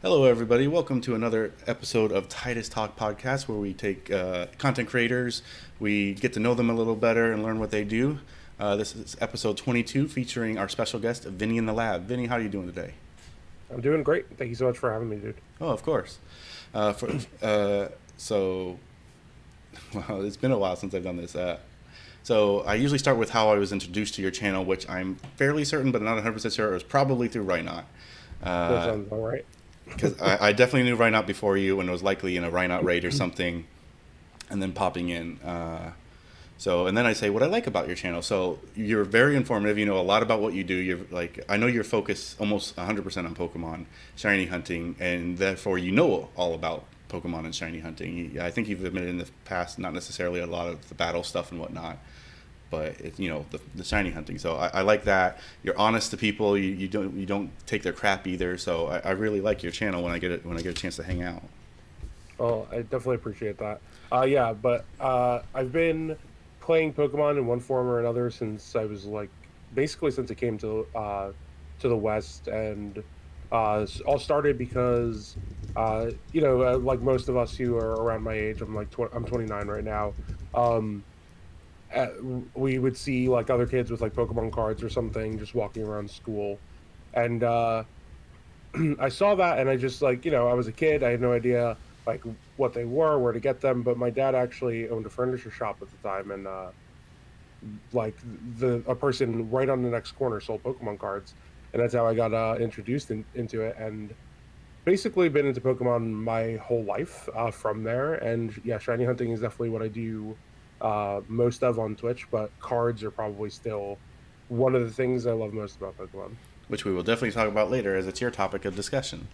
Hello, everybody. Welcome to another episode of Tidus Talk Podcast, where we take content creators, we get to know them a little better and learn what they do. This is episode 22, featuring our special guest, Vinny in the Lab. Vinny, how are you doing today? I'm doing great. Thank you so much for having me, dude. Oh, of course. Uh, for, uh, so, well, it's been a while since I've done this. So I usually start with how I was introduced to your channel, which I'm fairly certain, but not 100% sure, it was probably through Rhinout. That sounds all right. Because I definitely knew Rhinout before you, and it was likely in a Rhinout raid or something, and then popping in. And then I say what I like about your channel. So you're very informative. You know a lot about what you do. You're like, I know you're focused almost 100% on Pokemon shiny hunting, and therefore you know all about Pokemon and shiny hunting. I think you've admitted in the past, not necessarily a lot of the battle stuff and whatnot, but the shiny hunting. So I like that you're honest to people. You don't take their crap either. So I really like your channel when I get a chance to hang out. Well, I definitely appreciate that. Yeah, but I've been playing Pokemon in one form or another since I was like, basically since it came to the West, and all started because like most of us who are around my age, I'm 29 right now. Um, uh, we would see like other kids with like Pokemon cards or something just walking around school, and I saw that, and I just like, I was a kid. I had no idea like what they were, where to get them. But my dad actually owned a furniture shop at the time, and like the a person right on the next corner sold Pokemon cards, and that's how I got introduced into it, and basically been into Pokemon my whole life from there. And yeah, shiny hunting is definitely what I do most of on Twitch, but cards are probably still one of the things I love most about Pokemon. Which we will definitely talk about later, as it's your topic of discussion.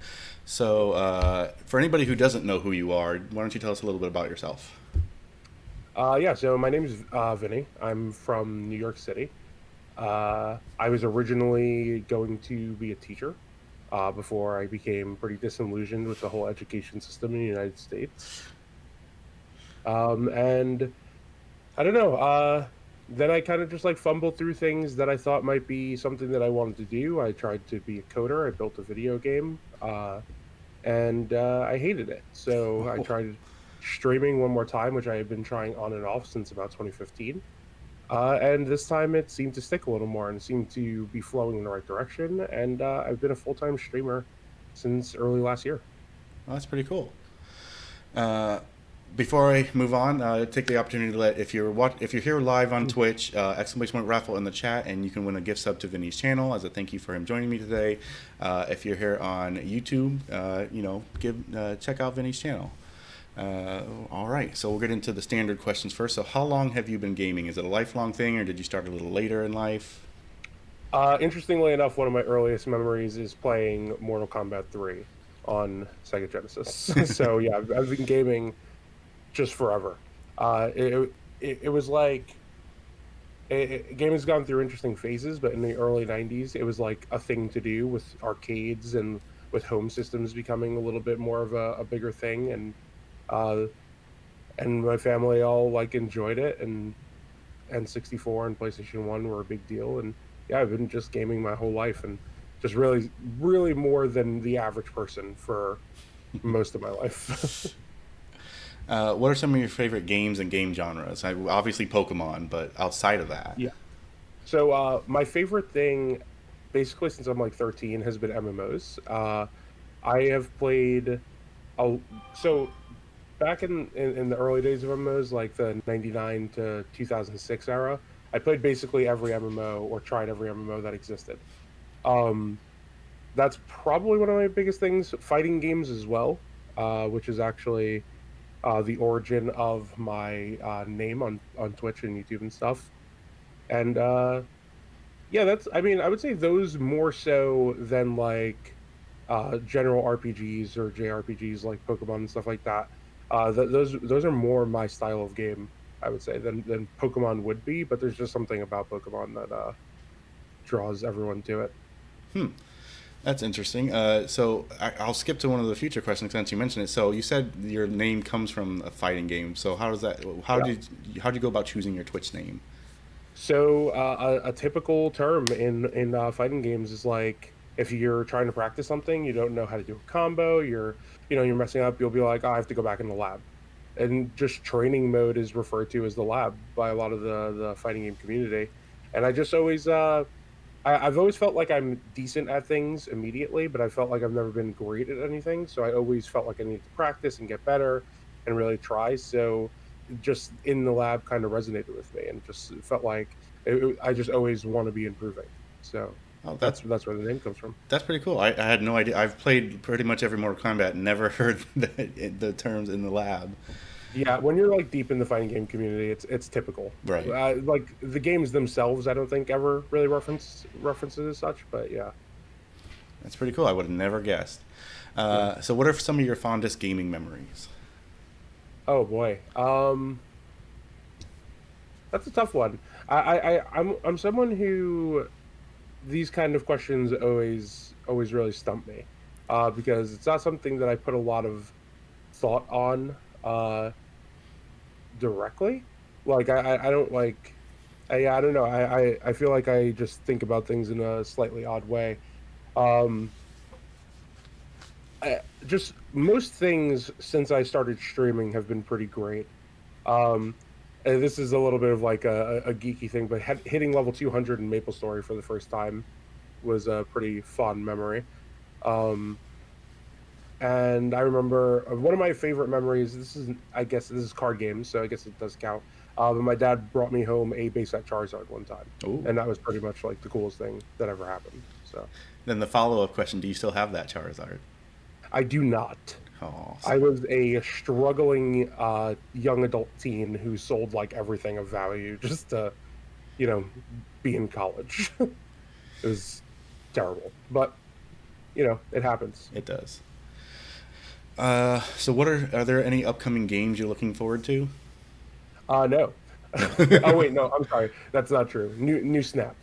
So, for anybody who doesn't know who you are, why don't you tell us a little bit about yourself? Yeah, so my name is Vinny. I'm from New York City. I was originally going to be a teacher before I became pretty disillusioned with the whole education system in the United States. And I don't know. Then I kind of just like fumbled through things that I thought might be something that I wanted to do. I tried to be a coder. I built a video game, and I hated it. So I Oh, tried streaming one more time, which I had been trying on and off since about 2015. And this time it seemed to stick a little more and seemed to be flowing in the right direction. And I've been a full-time streamer since early last year. well, that's pretty cool. Uh, Before I move on, take the opportunity to let if you're here live on Twitch, exclamation point raffle in the chat, and you can win a gift sub to Vinny's channel as a thank you for him joining me today. If you're here on YouTube, check out Vinny's channel. All right, so we'll get into the standard questions first. So, how long have you been gaming? Is it a lifelong thing, or did you start a little later in life? Interestingly enough, one of my earliest memories is playing Mortal Kombat 3 on Sega Genesis. So yeah, I've been gaming just forever. It was like gaming's gone through interesting phases, but in the early 90s, it was like a thing to do with arcades and with home systems becoming a little bit more of a bigger thing, uh, and my family all like enjoyed it, and N64 and PlayStation 1 were a big deal. And yeah, I've been just gaming my whole life, and just really, really more than the average person for most of my life. What are some of your favorite games and game genres? Obviously Pokemon, but outside of that. Yeah. So my favorite thing, basically since I'm like 13, has been MMOs. I have played a so back in the early days of MMOs, like the 99 to 2006 era. I played basically every MMO or tried every MMO that existed. Um, that's probably one of my biggest things. Fighting games as well, which is actually the origin of my name on Twitch and YouTube and stuff. And yeah, that's, I mean, I would say those more so than like general RPGs or JRPGs like Pokemon and stuff like that. Those are more my style of game, I would say, than Pokemon would be. But there's just something about Pokemon that draws everyone to it. That's interesting. I'll skip to one of the future questions since you mentioned it. So you said your name comes from a fighting game. So how does that? Yeah. How did you go about choosing your Twitch name? So a typical term in fighting games is like if you're trying to practice something, you don't know how to do a combo, you're messing up, you'll be like, oh, I have to go back in the lab. And just training mode is referred to as the lab by a lot of the fighting game community. And I just always I've always felt like I'm decent at things immediately, but I felt like I've never been great at anything. So I always felt like I needed to practice and get better and really try. So just in the lab kind of resonated with me, and just felt like I just always want to be improving. So Oh, that's where the name comes from. that's pretty cool. I had no idea. I've played pretty much every Mortal Kombat. Never heard the terms in the lab. Yeah, when you're like deep in the fighting game community, it's typical. Right. Like the games themselves, I don't think ever really references as such, but yeah. That's pretty cool. I would have never guessed. Yeah. So, what are some of your fondest gaming memories? Oh boy. That's a tough one. I'm someone who these kind of questions always really stump me, because it's not something that I put a lot of thought on directly. Like I don't like I don't know. I feel like I just think about things in a slightly odd way. Um, just most things since I started streaming have been pretty great. Um, and this is a little bit of like a geeky thing, but hitting level 200 in MapleStory for the first time was a pretty fun memory. Um, and I remember one of my favorite memories. I guess this is card games, so I guess it does count. But my dad brought me home a base set Charizard one time, Ooh. and that was pretty much like the coolest thing that ever happened. So Then the follow-up question: do you still have that Charizard? I do not. Oh, I was a struggling young adult teen who sold like everything of value just to, you know, be in college. It was terrible, but it happens. it does. So, are there any upcoming games you're looking forward to? No. Oh wait, no, I'm sorry. That's not true. New Snap.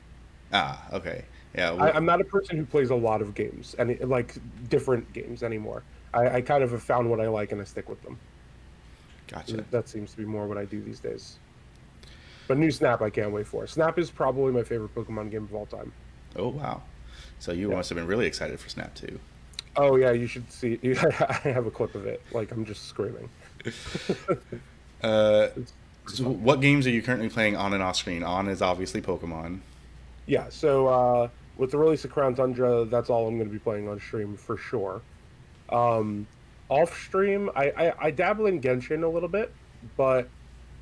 Ah, okay. Yeah. I'm not a person who plays a lot of games and like different games anymore. I kind of have found what I like and I stick with them. Gotcha. That seems to be more what I do these days. But New Snap, I can't wait for. Snap is probably my favorite Pokemon game of all time. Oh, wow. So you Yeah. must have been really excited for Snap 2. Oh yeah, you should see. I have a clip of it. Like I'm just screaming. Uh, It's pretty so fun. what games are you currently playing on and off screen? On is obviously Pokemon. Yeah. So with the release of Crown Tundra, that's all I'm going to be playing on stream for sure. Um, Off stream, I dabble in Genshin a little bit, but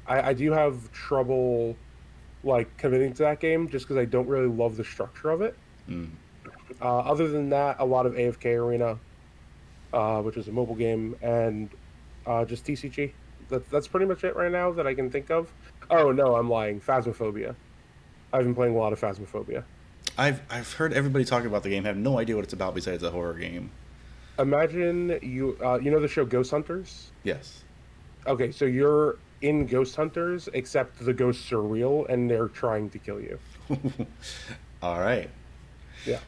I do have trouble like committing to that game just because I don't really love the structure of it. Mm. Other than that, a lot of AFK Arena, which is a mobile game, and just TCG. That's pretty much it right now that I can think of. Oh no, I'm lying. Phasmophobia. I've been playing a lot of Phasmophobia. I've heard everybody talk about the game. Have no idea what it's about besides a horror game. Imagine you know the show Ghost Hunters. Yes. Okay, so you're in Ghost Hunters, except the ghosts are real and they're trying to kill you. All right. Yeah.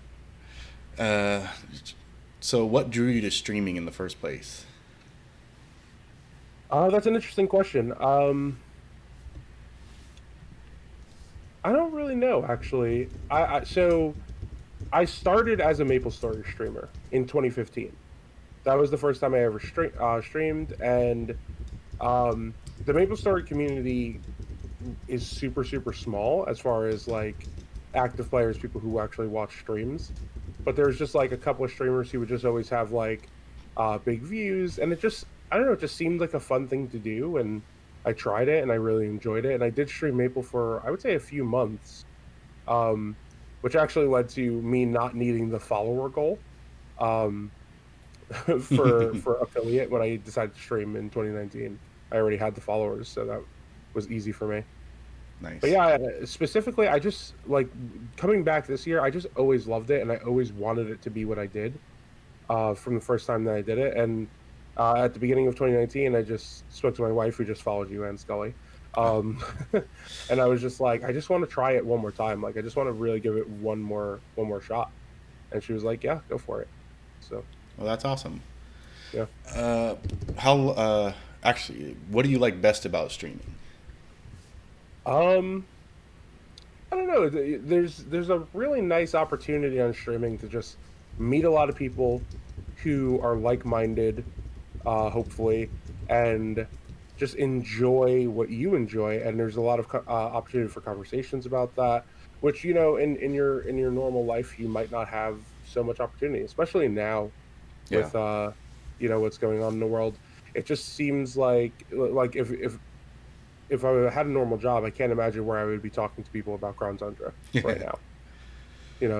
Uh, so what drew you to streaming in the first place? That's an interesting question. I don't really know actually. So I started as a MapleStory streamer in 2015. That was the first time I ever streamed, and the MapleStory community is super super small as far as like active players, people who actually watch streams. But there's just like a couple of streamers who would just always have like big views, and it just I don't know, it just seemed like a fun thing to do, and I tried it and I really enjoyed it, and I did stream Maple for I would say a few months, um, which actually led to me not needing the follower goal. Um, for affiliate when I decided to stream in 2019. I already had the followers, so that was easy for me. But Nice. yeah, specifically, I just like coming back this year. I just always loved it, and I always wanted it to be what I did from the first time that I did it. And at the beginning of 2019, I just spoke to my wife, who just followed you, and Scully. Um, and I was just like, I just want to try it one more time. Like, I just want to really give it one more shot. And she was like, Yeah, go for it. So Well, that's awesome. yeah. Uh, how actually, what do you like best about streaming? Um, I don't know. There's a really nice opportunity on streaming to just meet a lot of people who are like-minded, hopefully, and just enjoy what you enjoy. And there's a lot of opportunity for conversations about that, which, in your normal life, you might not have so much opportunity, especially now Yeah. with what's going on in the world. It just seems like if I had a normal job, I can't imagine where I would be talking to people about Ground Tundra right now.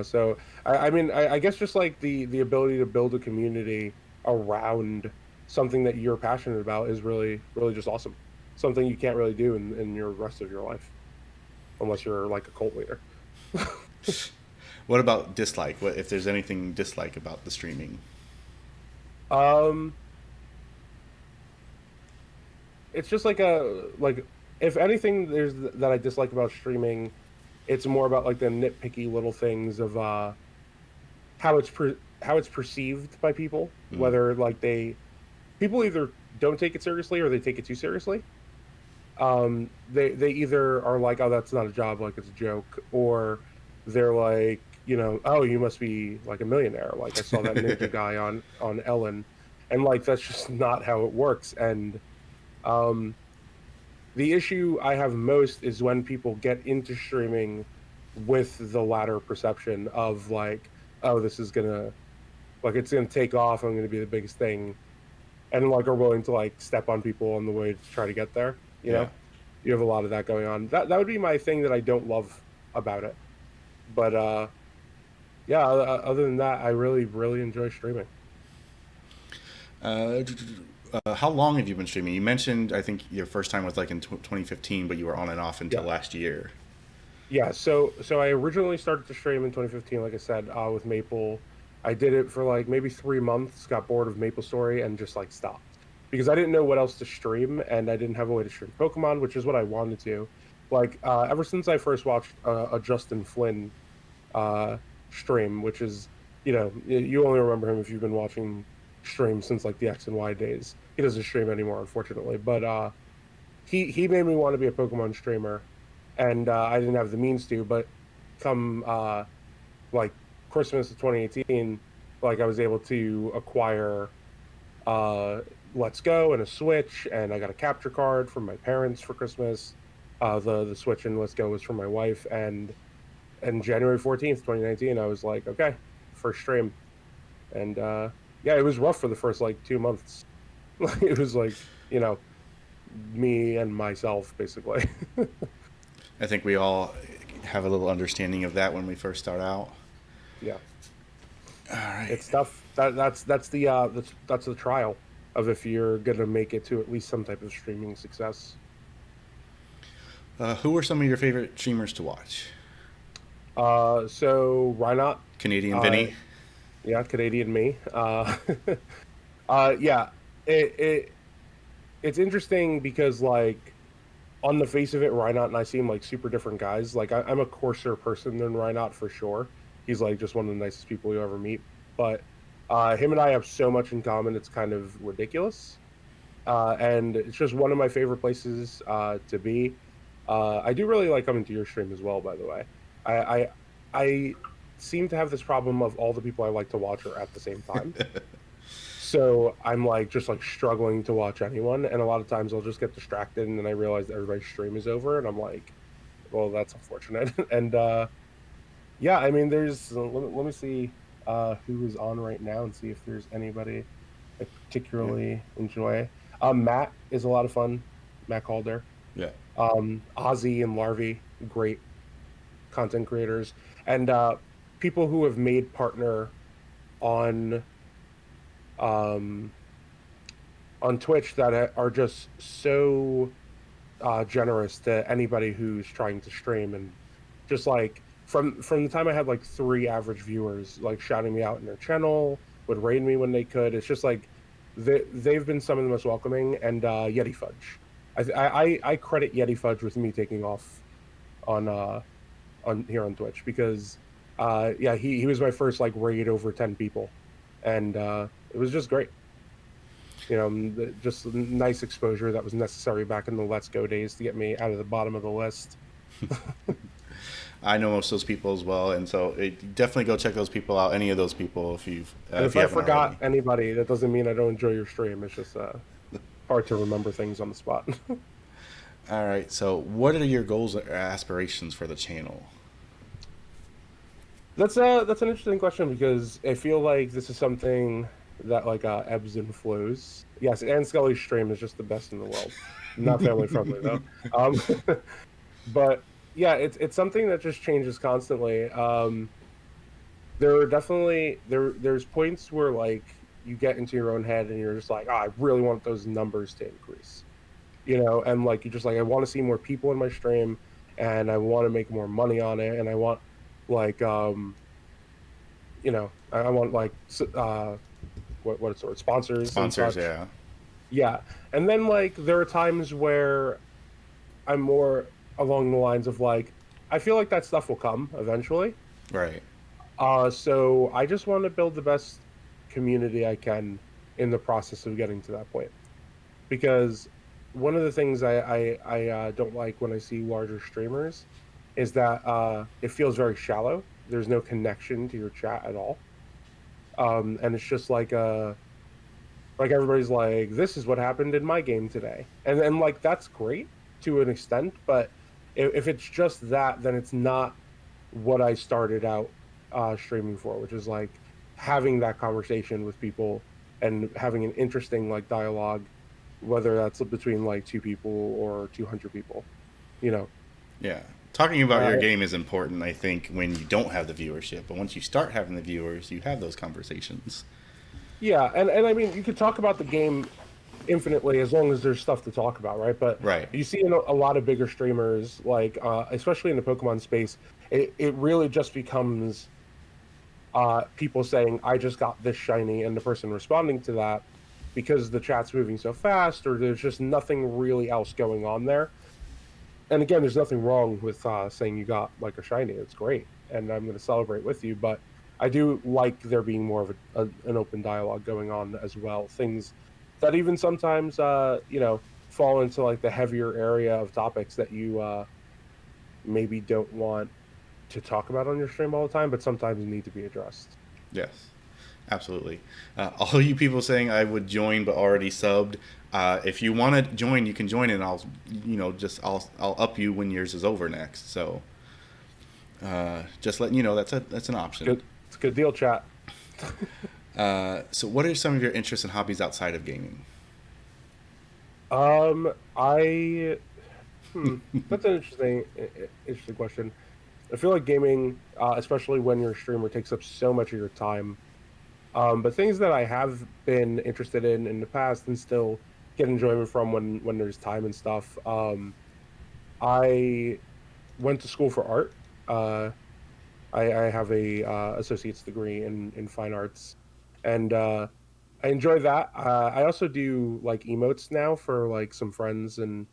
So I guess just like the ability to build a community around something that you're passionate about is really really just awesome. Something you can't really do in your rest of your life unless you're like a cult leader. What about dislike? What if there's anything dislike about the streaming? um, it's just like if anything there's that I dislike about streaming, it's more about like the nitpicky little things of how it's perceived by people, Mm. whether like people either don't take it seriously or they take it too seriously. They either are like, oh, that's not a job, like it's a joke, or they're like, oh, you must be like a millionaire, like I saw that ninja guy on Ellen, and like that's just not how it works. And um the issue I have most is when people get into streaming with the latter perception of like, oh, this is gonna like it's gonna take off, I'm gonna be the biggest thing, and like are willing to like step on people on the way to try to get there. Yeah. You have a lot of that going on. That would be my thing that I don't love about it. But yeah, other than that, I really really enjoy streaming. Uh, how long have you been streaming? You mentioned I think your first time was like in 2015, but you were on and off until Yeah. last year. Yeah, so I originally started to stream in 2015, like I said, with Maple. I did it for like maybe 3 months, got bored of Maple Story, and just like stopped because I didn't know what else to stream, and I didn't have a way to stream Pokemon, which is what I wanted to. Like ever since I first watched a Justin Flynn uh, stream, which is you only remember him if you've been watching streams since like the X and Y days. He doesn't stream anymore, unfortunately, but he made me want to be a Pokemon streamer, and I didn't have the means to. But come like Christmas of 2018, like I was able to acquire uh, Let's Go and a Switch, and I got a capture card from my parents for Christmas. The Switch and Let's Go was from my wife, and January 14th, 2019, I was like, okay, first stream, and yeah, it was rough for the first like 2 months. It was like me and myself basically. I think we all have a little understanding of that when we first start out. Yeah, All right. it's tough. That's the trial of if you're gonna make it to at least some type of streaming success. Who are some of your favorite streamers to watch? So why not? Canadian Uh, Vinny. yeah, Canadian me. Yeah, it it's interesting because like on the face of it, Reinhardt and I seem like super different guys. Like I'm a coarser person than Reinhardt for sure. He's like just one of the nicest people you ever meet. But him and I have so much in common. It's kind of ridiculous. And it's just one of my favorite places to be. I do really like coming to your stream as well, by the way. I, I I seem to have this problem of all the people I like to watch are at the same time. So I'm like just like struggling to watch anyone, and a lot of times I'll just get distracted, and then I realize that everybody's stream is over, and I'm like, well, that's unfortunate. And yeah, I mean, let me see who is on right now and see if there's anybody I Yeah. particularly enjoy. Matt is a lot of fun. Matt Calder, Yeah. Ozzy and Larvy, great content creators, and people who have made partner on um on Twitch that are just so generous to anybody who's trying to stream, and just like from the time I had like three average viewers like shouting me out in their channel, would raid me when they could. It's just like they've been some of the most welcoming. And Yeti Fudge, I credit Yeti Fudge with me taking off on on here on Twitch because yeah, he was my first like raid over 10 people, and it was just great. Just nice exposure that was necessary back in the Let's Go days to get me out of the bottom of the list. I know most of those people as well, and so definitely go check those people out. Any of those people, And if if you I haven't forgot already. anybody, that doesn't mean I don't enjoy your stream. It's just hard to remember things on the spot. All right. So, what are your goals or aspirations for the channel? That's an interesting question because I feel like this is something that like ebbs and flows. Yes, and Scully's stream is just the best in the world. Not family friendly though. Um, but yeah, it's something that just changes constantly. There are definitely there's points where like you get into your own head and you're just like, oh, I really want those numbers to increase, and like you're just like, I want to see more people in my stream, and I want to make more money on it, and I want like I want like what it's sort sponsors and Sponsors, such. yeah. Yeah, and then like there are times where I'm more along the lines of like I feel like that stuff will come eventually. Right. So I just want to build the best community I can in the process of getting to that point. Because one of the things I don't like when I see larger streamers is that it feels very shallow. There's no connection to your chat at all, and it's just like everybody's like, this is what happened in my game today, and like that's great to an extent, but if it's just that, then it's not what I started out streaming for, which is like having that conversation with people and having an interesting like dialogue, whether that's between like two people or 200 people, you know. Yeah. Talking about Uh, your game is important, I think, when you don't have the viewership. But once you start having the viewers, you have those conversations. yeah, and I mean, you could talk about the game infinitely as long as there's stuff to talk about, right? But Right. you see in a lot of bigger streamers, like especially in the Pokemon space, it really just becomes people saying, I just got this shiny, and the person responding to that because the chat's moving so fast, or there's just nothing really else going on there. And again, there's nothing wrong with saying you got like a shiny. It's great, and I'm going to celebrate with you. But I do like there being more of an open dialogue going on as well. Things that even sometimes, fall into like the heavier area of topics that you maybe don't want to talk about on your stream all the time, but sometimes need to be addressed. Yes. Absolutely. All you people saying I would join but already subbed. If you want to join, you can join, and I'll up you when yours is over next. So just letting you know that's an option. Good, it's a good deal, chat. So, what are some of your interests and hobbies outside of gaming? I that's an interesting question. I feel like gaming, especially when you're a streamer, takes up so much of your time. But things that I have been interested in the past and still get enjoyment from when there's time and stuff. I went to school for art. Uh, I have a associate's degree in fine arts, and I enjoy that. I also do like emotes now for like some friends and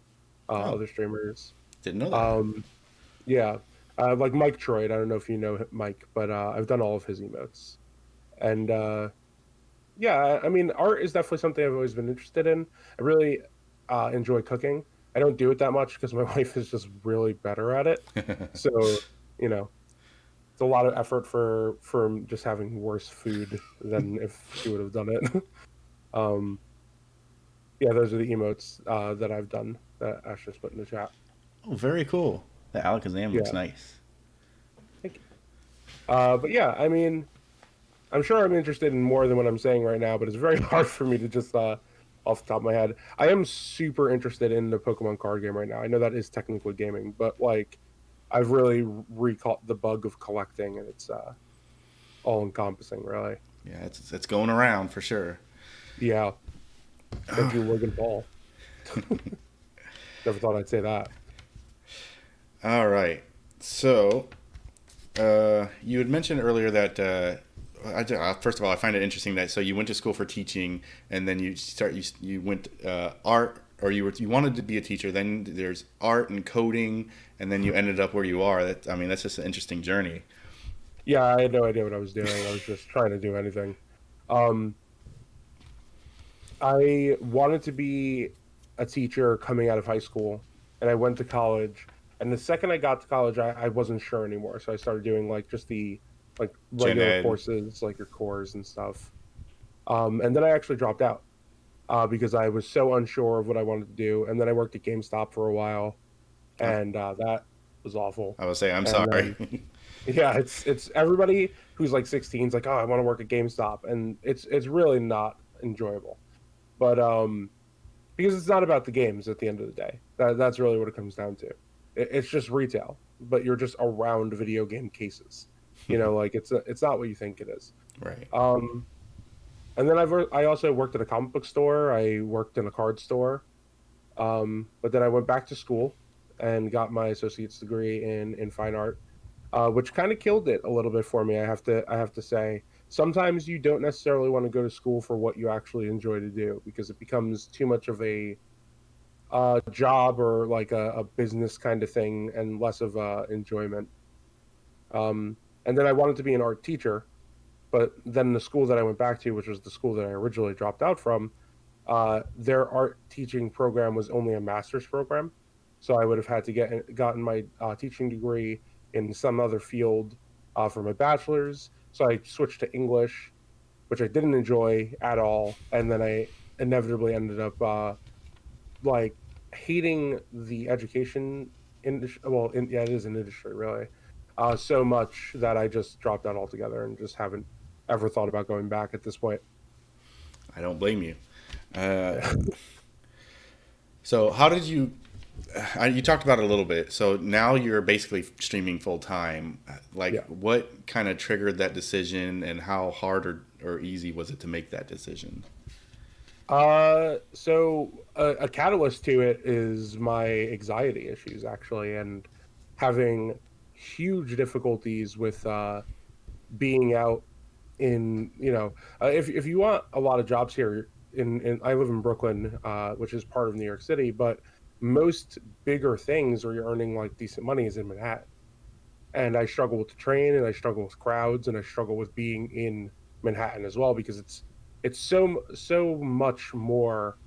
Oh, other streamers. didn't know that. Um, yeah, like Mike Troyd. I don't know if you know Mike, but I've done all of his emotes, and yeah, I mean, art is definitely something I've always been interested in. I really enjoy cooking. I don't do it that much because my wife is just really better at it. So, you know, it's a lot of effort for just having worse food than if she would have done it. um, yeah, those are the emotes that I've done that Ash just put in the chat. Oh, very cool. The Alakazam looks Yeah, nice. thank you. But yeah, I mean, I'm sure I'm interested in more than what I'm saying right now, but it's very hard for me to just off the top of my head. I am super interested in the Pokemon card game right now. I know that is technically gaming, but like I've really recaught the bug of collecting, and it's all encompassing, really. Yeah, it's going around for sure. Yeah, thank you, Logan Paul. Never thought I'd say that. All right. So, you had mentioned earlier that first of all, I find it interesting that so you went to school for teaching, and then you went art, or you wanted to be a teacher. Then there's art and coding, and then you ended up where you are. I mean, that's just an interesting journey. Yeah, I had no idea what I was doing. I was just trying to do anything. Um, I wanted to be a teacher coming out of high school, and I went to college. And the second I got to college, I wasn't sure anymore. So I started doing like just the like Gen regular Ed. courses, like your cores and stuff. And then I actually dropped out because I was so unsure of what I wanted to do. And then I worked at GameStop for a while, Uh, and that was awful. I would say I'm And sorry. then yeah, it's everybody who's like 16 is like, oh, I want to work at GameStop, and it's really not enjoyable. But because it's not about the games at the end of the day. That's really what it comes down to. It's just retail, but you're just around video game cases. Like it's not what you think it is. Right. Um, and then I also worked at a comic book store. I worked in a card store. But then I went back to school and got my associate's degree in fine art, which kind of killed it a little bit for me. I have to say. Sometimes you don't necessarily want to go to school for what you actually enjoy to do because it becomes too much of a job or like a business kind of thing and less of enjoyment. And then I wanted to be an art teacher, but then the school that I went back to, which was the school that I originally dropped out from, their art teaching program was only a master's program. So I would have had to gotten my teaching degree in some other field for my bachelor's. So I switched to English, which I didn't enjoy at all, and then I inevitably ended up like hating the education industry. Well, yeah, it is an industry really, so much that I just dropped out altogether and just haven't ever thought about going back at this point. I don't blame you. Uh, Yeah, so how did you? You talked about it a little bit. So now you're basically streaming full time. Like, yeah. what kind of triggered that decision, and how hard or easy was it to make that decision? So a catalyst to it is my anxiety issues actually, and having huge difficulties with being out in if you want a lot of jobs here in I live in Brooklyn, which is part of New York City, but most bigger things where you're earning like decent money is in Manhattan. And I struggle with the train, and I struggle with crowds, and I struggle with being in Manhattan as well because it's so much more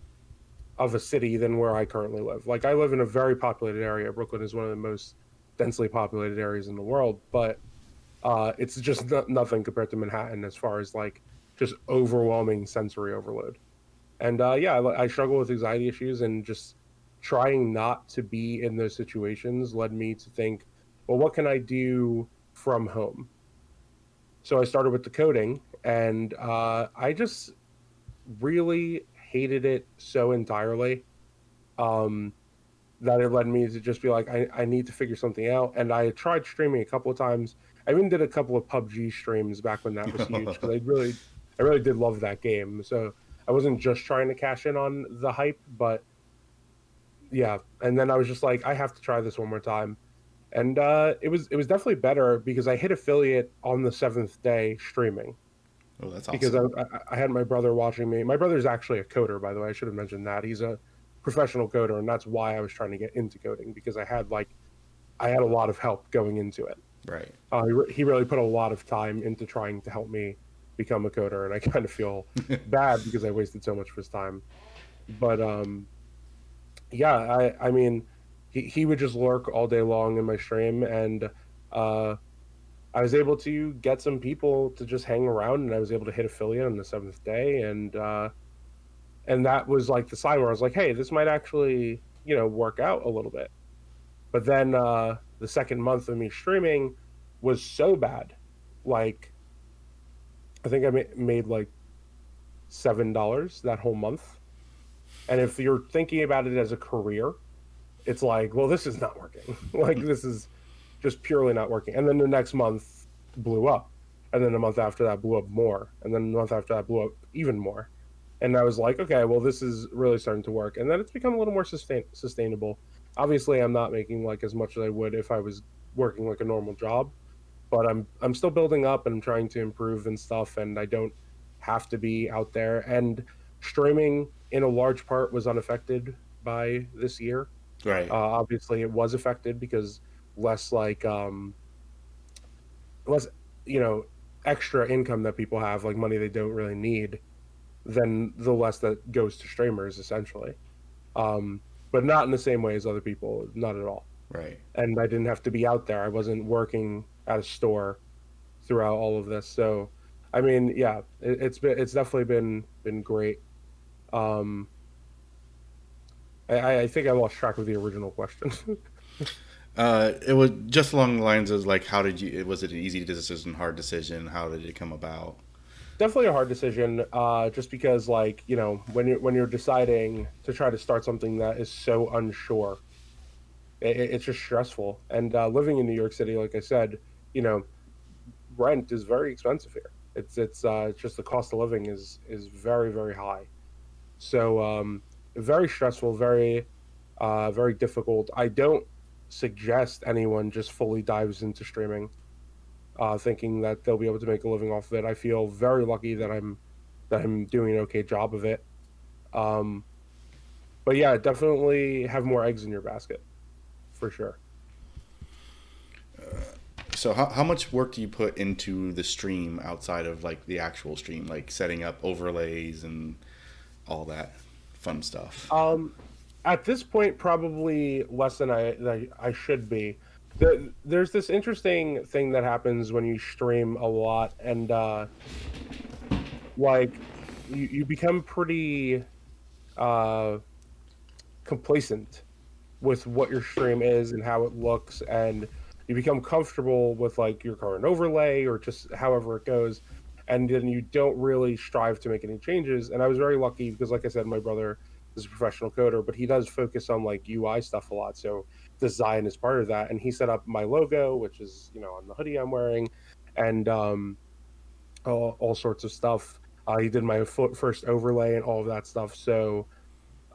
of a city than where I currently live. Like I live in a very populated area. Brooklyn is one of the most densely populated areas in the world, but it's just nothing compared to Manhattan as far as like just overwhelming sensory overload. And yeah, I struggle with anxiety issues, and just trying not to be in those situations led me to think, well, what can I do from home? So I started with the coding, and I just really hated it so entirely. Um, that it led me to just be like, I need to figure something out. And I tried streaming a couple of times. I even did a couple of PUBG streams back when that was huge because I really did love that game. So I wasn't just trying to cash in on the hype, but yeah. And then I was just like, I have to try this one more time. And it was definitely better because I hit affiliate on the seventh day streaming Oh, that's because awesome. I had my brother watching me. My brother's actually a coder, by the way. I should have mentioned that. He's a professional coder, and that's why I was trying to get into coding because I had a lot of help going into it. Right. He really put a lot of time into trying to help me become a coder, and I kind of feel bad because I wasted so much of his time. But yeah, I mean, he would just lurk all day long in my stream, and uh, I was able to get some people to just hang around, and I was able to hit affiliate on the seventh day, and that was like the sign where I was like, hey, this might actually work out a little bit. But then the second month of me streaming was so bad, like I think I made like $7 that whole month. And if you're thinking about it as a career, it's like, well, this is not working. Like this is just purely not working. And then the next month blew up. And then the month after that blew up more. And then the month after that blew up even more. And I was like, okay, well, this is really starting to work. And then it's become a little more sustainable. Obviously, I'm not making like as much as I would if I was working like a normal job, but I'm still building up and I'm trying to improve and stuff. And I don't have to be out there. And streaming, in a large part, was unaffected by this year. Right. Obviously, it was affected because less like less you know extra income that people have, like money they don't really need, then the less that goes to streamers essentially. Um, but not in the same way as other people, not at all. Right. and I didn't have to be out there. I wasn't working at a store throughout all of this. So, I mean, yeah, it's definitely been great. Um, I think I lost track of the original question. It was just along the lines of like, how did you? Was it an easy decision, hard decision? How did it come about? Definitely a hard decision, just because, like, when you're deciding to try to start something that is so unsure, it's just stressful. And living in New York City, like I said, you know, rent is very expensive here. It's just the cost of living is very very high. So very stressful, very difficult. I don't suggest anyone just fully dives into streaming, thinking that they'll be able to make a living off of it. I feel very lucky that I'm doing an okay job of it. Um, but yeah, definitely have more eggs in your basket for sure. So how much work do you put into the stream outside of like the actual stream, like setting up overlays and all that fun stuff? Um, at this point, probably less than I should be. There's this interesting thing that happens when you stream a lot, and like you become pretty uh complacent with what your stream is and how it looks, and you become comfortable with like your current overlay or just however it goes, and then you don't really strive to make any changes. And I was very lucky because, like I said, my brother is a professional coder, but he does focus on like UI stuff a lot, so design is part of that. And he set up my logo, which is on the hoodie I'm wearing, and all sorts of stuff. He did my first overlay and all of that stuff. So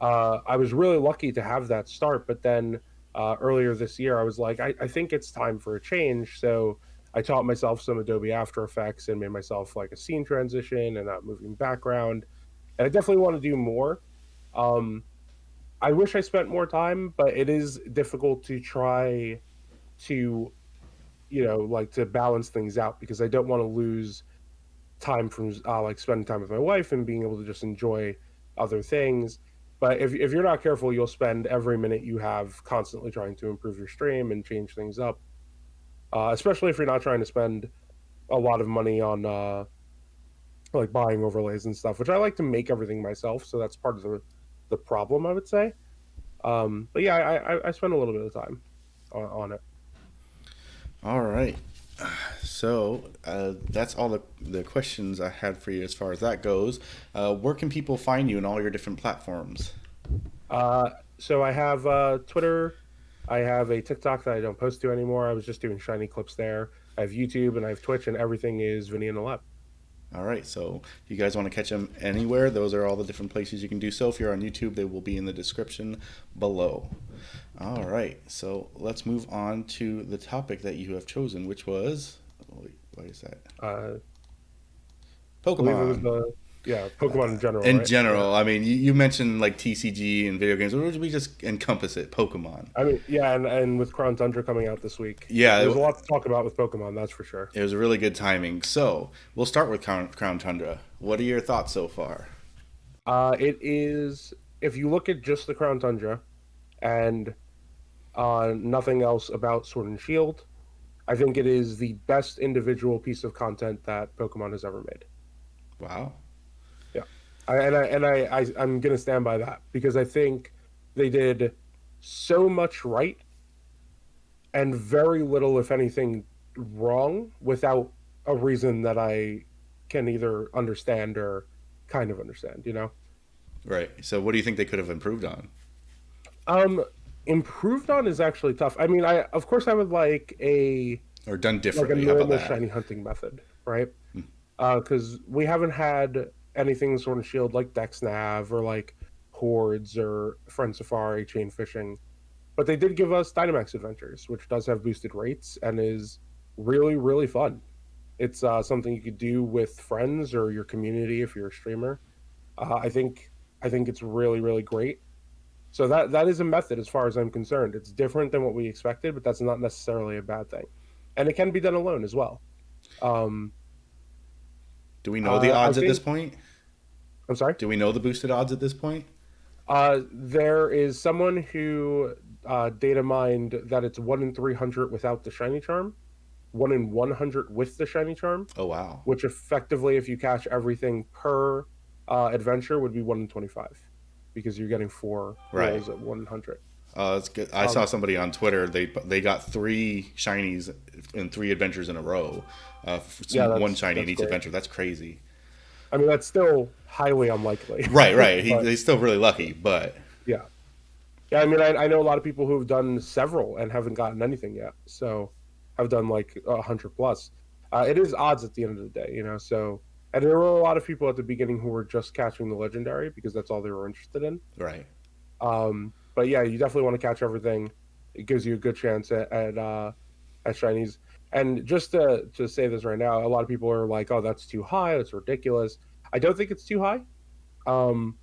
I was really lucky to have that start. But then earlier this year, I was like, I think it's time for a change. So I taught myself some Adobe After Effects and made myself like a scene transition and a moving background. And I definitely want to do more. Um, I wish I spent more time, but it is difficult to try to, like to balance things out because I don't want to lose time from like spending time with my wife and being able to just enjoy other things. But if you're not careful, you'll spend every minute you have constantly trying to improve your stream and change things up. Especially if you're not trying to spend a lot of money on like buying overlays and stuff, which I like to make everything myself. So that's part of the problem, I would say. But yeah, I spend a little bit of time on it. All right. So that's all the questions I had for you as far as that goes. Where can people find you in all your different platforms? So I have Twitter. I have a TikTok that I don't post to anymore. I was just doing shiny clips there. I have YouTube and I have Twitch, and everything is Vinny in the Lab. All right. So if you guys want to catch them anywhere, those are all the different places you can do so. If you're on YouTube, they will be in the description below. All right. So let's move on to the topic that you have chosen, which was, wait, what is that? I believe it was Pokemon. the yeah Pokemon in general, In right? Yeah. general, I mean, you mentioned like TCG and video games. Or would we just encompass it? Pokemon. I mean, yeah, and with Crown Tundra coming out this week, Yeah, there's a lot to talk about with Pokemon. That's for sure. it was a really good timing. So we'll start with Crown Tundra. What are your thoughts so far? It is, if you look at just the Crown Tundra and nothing else about Sword and Shield, I think it is the best individual piece of content that Pokemon has ever made. Wow. Yeah, I'm gonna stand by that because I think they did so much right and very little, if anything, wrong without a reason that I can either understand or kind of understand. Right. So what do you think they could have improved on? Um, improved on is actually tough. I mean, I of course I would Or done like a differently? How about normal that? shiny hunting method, right? Because we haven't had anything sort of shield like DexNav or like hordes or Friend Safari chain fishing, but they did give us Dynamax Adventures, which does have boosted rates and is really really fun. It's something you could do with friends or your community if you're a streamer. I think it's really really great. So that is a method as far as I'm concerned. It's different than what we expected, but that's not necessarily a bad thing, and it can be done alone as well. Um, Do we know the I odds at this think point? I'm sorry. Do we know the boosted odds at this point? There is someone who data mined that it's 1 in 300 without the shiny charm, 1 in 100 with the shiny charm, Oh wow. which effectively, if you catch everything per adventure, would be 1 in 25 because you're getting four Right. rolls at 100. That's good. I saw Um, somebody on Twitter. They got three shinies in three adventures in a row. yeah, One shiny in that's each great. adventure. That's crazy. I mean, that's still highly unlikely, Right, right. but He's still really lucky, but yeah, yeah. I mean, I know a lot of people who've done several and haven't gotten anything yet. So have done like 100 plus. It is odds at the end of the day, you know. So and there were a lot of people at the beginning who were just catching the legendary because that's all they were interested in. right. But yeah, you definitely want to catch everything. It gives you a good chance at shinies. And just to say this right now, a lot of people are like, "Oh, that's too high. That's ridiculous." I don't think it's too high. Um,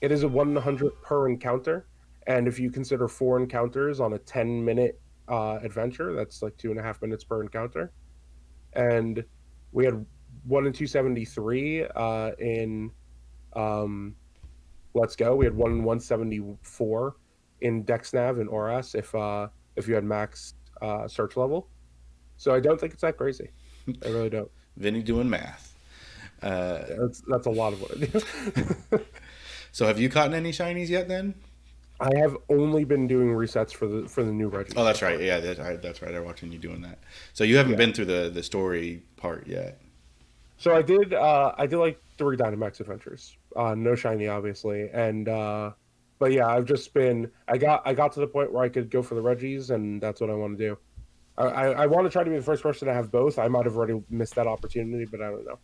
it is a 100 per encounter, and if you consider four encounters on a 10-minute adventure, that's like 2.5 minutes per encounter. And we had 1 in 273 in um, Let's Go. We had 1 in 174 in DexNav and ORAS if you had max search level. So I don't think it's that crazy. I really don't. Vinny doing math. Uh, Yeah, that's a lot of what I do. so have you caught any shinies yet? Then? I have only been doing resets for the new Oh, Reggies so that's right. far. Yeah, that's right. I'm watching you doing that. So you haven't Yeah. been through the story part yet. So I did like three Dynamax adventures. No shiny obviously. And but yeah, I got to the point where I could go for the Reggies and that's what I want to do. I want to try to be the first person to have both. I might have already missed that opportunity, but I don't know.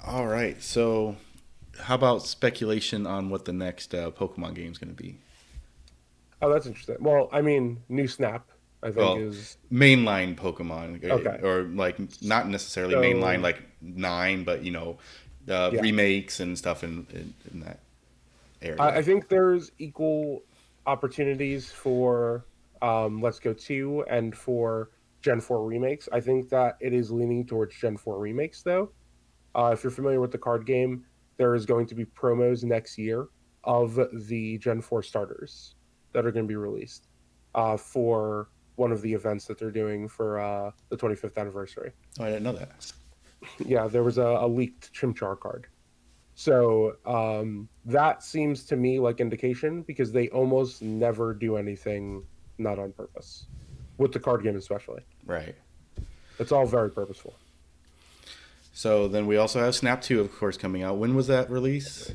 All right. So how about speculation on what the next Pokemon game is going to be? Oh, that's interesting. Well, I mean, new Snap, I think Well, is mainline Pokemon, okay. or like not necessarily mainline So like nine, but yeah, remakes and stuff in that I area. think there's equal opportunities for Let's Go 2 and for Gen 4 remakes. I think that it is leaning towards Gen 4 remakes, though. If you're familiar with the card game, there is going to be promos next year of the Gen 4 starters that are going to be released for one of the events that they're doing for the 25th anniversary. Oh, I didn't know that. Yeah, there was a leaked Chimchar card. So that seems to me like indication because they almost never do anything not on purpose with the card game, especially. Right. It's all very purposeful. So then we also have Snap 2, of course, coming out. When was that release?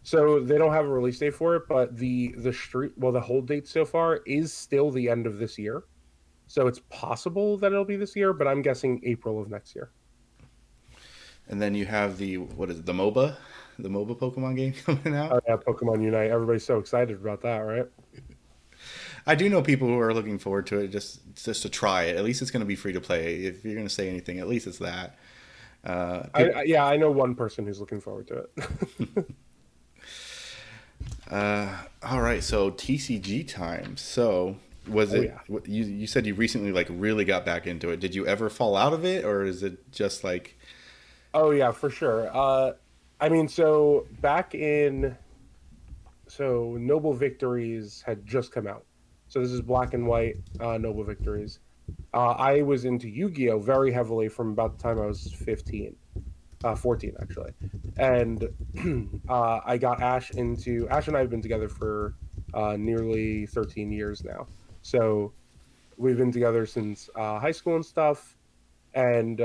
So they don't have a release date for it, but the hold date so far is still the end of this year. So it's possible that it'll be this year, but I'm guessing April of next year. And then you have what is it, the MOBA Pokemon game coming out. Oh yeah, Pokemon Unite. Everybody's so excited about that, right? I do know people who are looking forward to it just to try it. At least it's going to be free to play. If you're going to say anything, at least it's that. People, Yeah, I know one person who's looking forward to it. all right, so TCG time. So was Oh it yeah. you said you recently like really got back into it? Did you ever fall out of it, or is it just like Oh yeah, for sure. I mean, so back in so Noble Victories had just come out. So this is Black and White Noble Victories. I was into Yu-Gi-Oh very heavily from about the time I was 15, 14 actually, and I got Ash and I have been together for nearly 13 years now. So we've been together since high school and stuff, and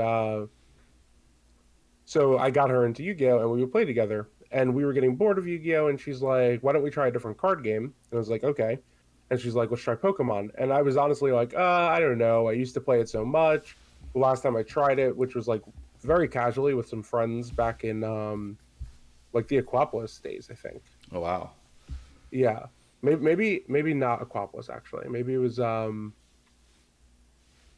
so I got her into Yu-Gi-Oh, and we would play together. And we were getting bored of Yu-Gi-Oh, and she's like, "Why don't we try a different card game?" And I was like, "Okay." And she's like, "Let's try Pokemon." And I was honestly like, I don't know. I used to play it so much. The last time I tried it, which was like very casually with some friends back in like the Aquapolis days, I think. oh wow, Yeah, maybe not Aquapolis actually. Maybe it was no,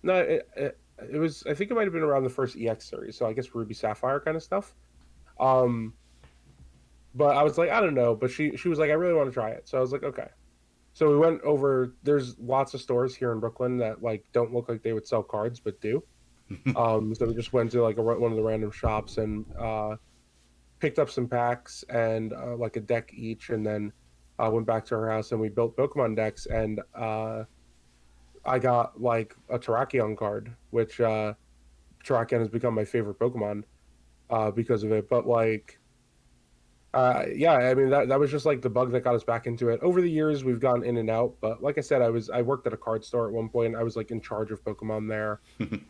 it was. I think it might have been around the first EX series, so I guess Ruby Sapphire kind of stuff. Um, but I was like, I don't know. But she was like, I really want to try it. So I was like, okay. So we went over. There's lots of stores here in Brooklyn that like don't look like they would sell cards, but do. So we just went to like one of the random shops and picked up some packs and like a deck each, and then went back to her house and we built Pokemon decks. And I got like a Terrakion card, which Terrakion has become my favorite Pokemon because of it. But like, yeah, I mean that was just like the bug that got us back into it. Over the years, we've gone in and out. But like I said, I worked at a card store at one point. I was like in charge of Pokemon there.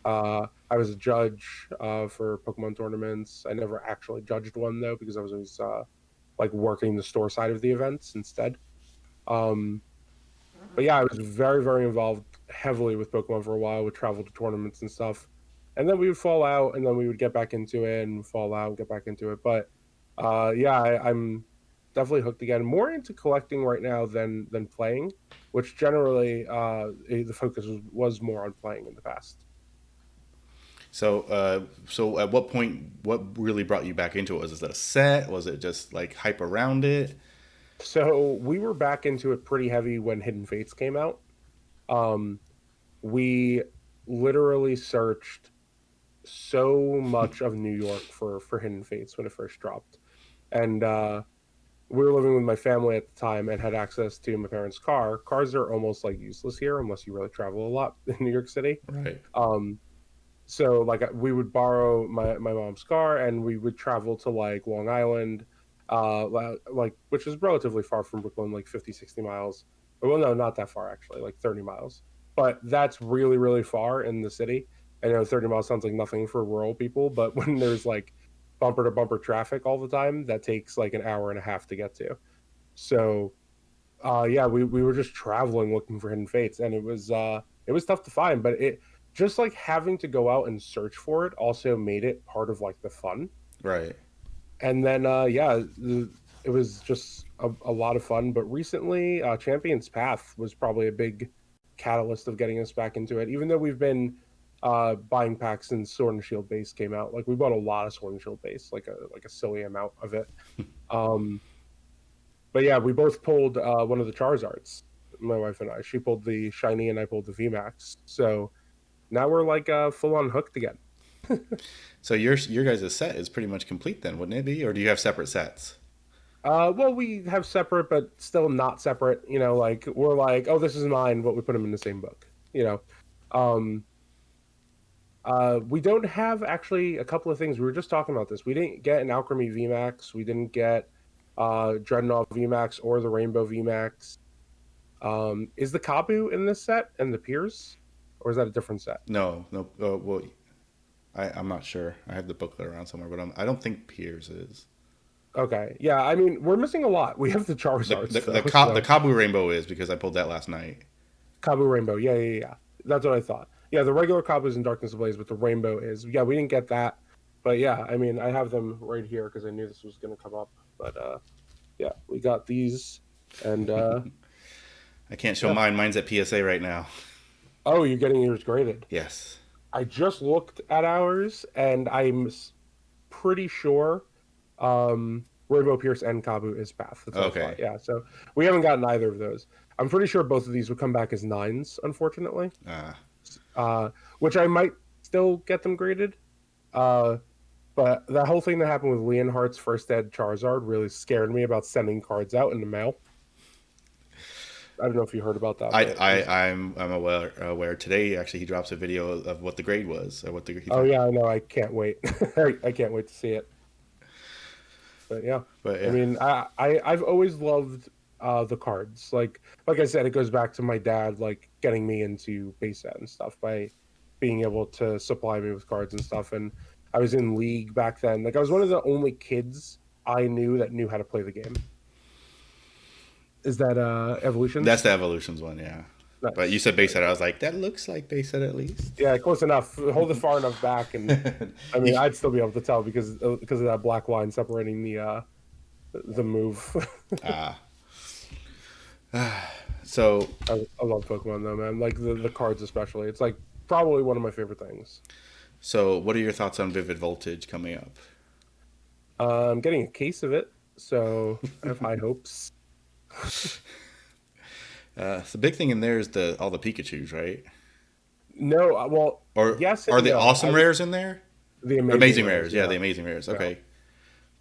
I was a judge for Pokemon tournaments. I never actually judged one though because I was always like working the store side of the events instead. Um, but yeah, I was very, very involved heavily with Pokemon for a while. Would travel to tournaments and stuff, and then we would fall out, and then we would get back into it, and fall out, and get back into it. But yeah, I'm definitely hooked again. More into collecting right now than playing, which generally the focus was more on playing in the past. So at what point, what really brought you back into it? Was it a set? Was it just like hype around it? So we were back into it pretty heavy when Hidden Fates came out. Um, we literally searched so much of New York for Hidden Fates when it first dropped, and we were living with my family at the time and had access to my parents' car. Cars are almost like useless here unless you really travel a lot in New York City. Right. Um, so like we would borrow my mom's car and we would travel to like Long Island, like which is relatively far from Brooklyn, like 50, 60 miles. Well, no, not that far actually, like 30 miles. But that's really, really far in the city. I know 30 miles sounds like nothing for rural people, but when there's like bumper to bumper traffic all the time, that takes like an hour and a half to get to. So yeah, we were just traveling looking for Hidden Fates, and it was tough to find, but it just like having to go out and search for it also made it part of like the fun. Right. And then yeah, it was just a lot of fun. But recently, Champion's Path was probably a big catalyst of getting us back into it. Even though we've been buying packs since Sword and Shield base came out, like we bought a lot of Sword and Shield base, like a silly amount of it. Um, but yeah, we both pulled one of the Charizards. My wife and I. She pulled the shiny, and I pulled the VMAX. So now we're like full on hooked again. So your guys' set is pretty much complete then, wouldn't it be? Or do you have separate sets? Well, we have separate, but still not separate. You know, like we're like, oh, this is mine, but we put them in the same book. You know, um, we don't have actually a couple of things. We were just talking about this. We didn't get an Alchemy VMAX. We didn't get Dreadnought VMAX or the Rainbow VMAX. Is the Kabu in this set and the Piers, or is that a different set? No, no. Well, I'm not sure. I have the booklet around somewhere, but I don't think Piers is. Okay, yeah. I mean, we're missing a lot. We have the Charizards, though, The so Kabu Rainbow is because I pulled that last night. Kabu Rainbow. Yeah, yeah, yeah. That's what I thought. Yeah, the regular Kabu is in Darkness Ablaze, but the Rainbow is. Yeah, we didn't get that, but yeah, I mean, I have them right here because I knew this was going to come up. But yeah, we got these, and I can't show yeah. mine. Mine's at PSA right now. Oh, you're getting yours graded. Yes. I just looked at ours, and pretty sure Rainbow Pierce and Kabu is Path. That's what I Okay. thought. Yeah, so we haven't gotten either of those. I'm pretty sure both of these would come back as nines, unfortunately. Ah. Which I might still get them graded. Uh, but that whole thing that happened with Leonhardt's first ed Charizard really scared me about sending cards out in the mail. I don't know if you heard about that. I'm aware. Today, actually, he drops a video of what the grade was, or what the. Oh yeah, I know. I can't wait. I can't wait to see it. But yeah, But I yeah. mean, I've always loved the cards. Like I said, it goes back to my dad like getting me into base set and stuff by being able to supply me with cards and stuff. And I was in League back then. Like I was one of the only kids I knew that knew how to play the game. Is that That's Evolutions? the Evolutions one, yeah. But you Nice. said base set. I was like, that looks like base set at least. Yeah, close enough. Hold it far enough back, and I mean, You- I'd still be able to tell because of that black line separating the move. ah. So, I love Pokemon though, man. Like the cards especially. It's like probably one of my favorite things. so what are your thoughts on Vivid Voltage coming up? I'm getting a case of it, so I have high hopes. The big thing in there is the all the Pikachu's, right? No, well, Or yes are and the no. awesome rares in there? The Or amazing amazing rares, rares, yeah, yeah. the amazing rares. Yeah. Okay.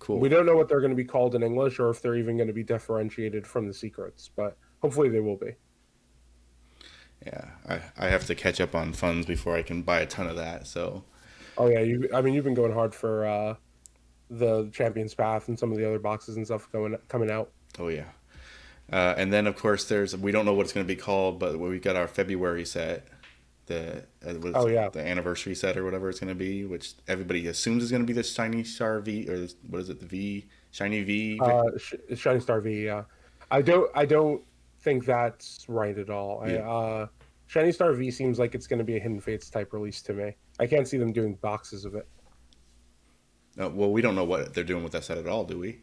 We Cool. don't know what they're going to be called in English or if they're even going to be differentiated from the secrets, but hopefully they will be. Yeah, I have to catch up on funds before I can buy a ton of that. So, Oh yeah, I mean you've been going hard for the Champions Path and some of the other boxes and stuff coming out. oh yeah. And then of course there's we don't know what it's going to be called, but we got our February set, the what is Oh it, yeah, the anniversary set or whatever it's going to be, which everybody assumes is going to be the shiny star V or what is it the V shiny V. Shining Star V. Yeah, I don't think that's right at all. Yeah. Shining Star V seems like it's going to be a Hidden Fates type release to me. I can't see them doing boxes of it. Well, we don't know what they're doing with that set at all, do we?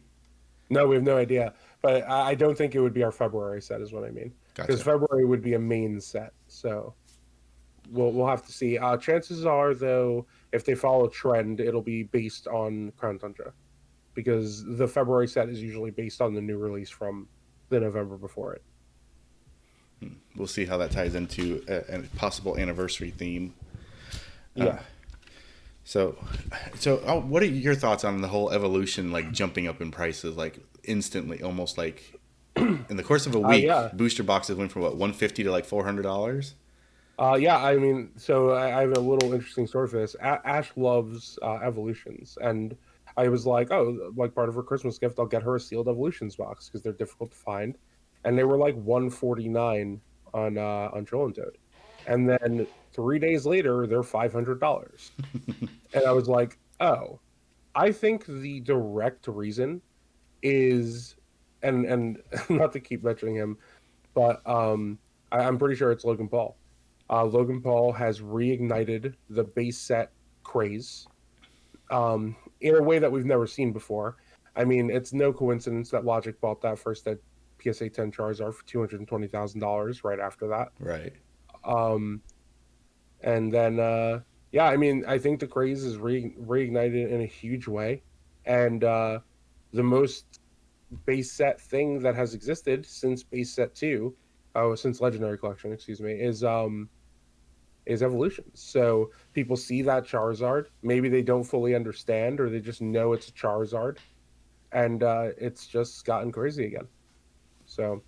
No, we have no idea. But I don't think it would be our February set, is what I mean. Because Gotcha. February would be a main set. So we'll have to see. Chances are, though, if they follow trend, it'll be based on Crown Tundra, because the February set is usually based on the new release from the November before it. We'll see how that ties into a possible anniversary theme. Yeah. So, what are your thoughts on the whole evolution, like jumping up in prices, like instantly, almost like in the course of a week, Yeah. booster boxes went from what 150 to like $400. Yeah, I mean, so I have a little interesting story for this. Ash loves evolutions, and I was like, oh, like part of her Christmas gift, I'll get her a sealed evolutions box because they're difficult to find, and they were like 149 on Troll and Toad, and then 3 days later they're $500, and I was like, oh, I think the direct reason is, and not to keep mentioning him, but I'm pretty sure it's Logan Paul. Logan Paul has reignited the base set craze in a way that we've never seen before. I mean, it's no coincidence that Logic bought that first at PSA 10 Charizard for $220,000 right after that. Right. Um, and then, yeah, I mean, I think the craze is reignited in a huge way. And the most base set thing that has existed since base set 2, oh, since Legendary Collection, excuse me, is evolutions. So people see that Charizard, maybe they don't fully understand, or they just know it's a Charizard, and it's just gotten crazy again. So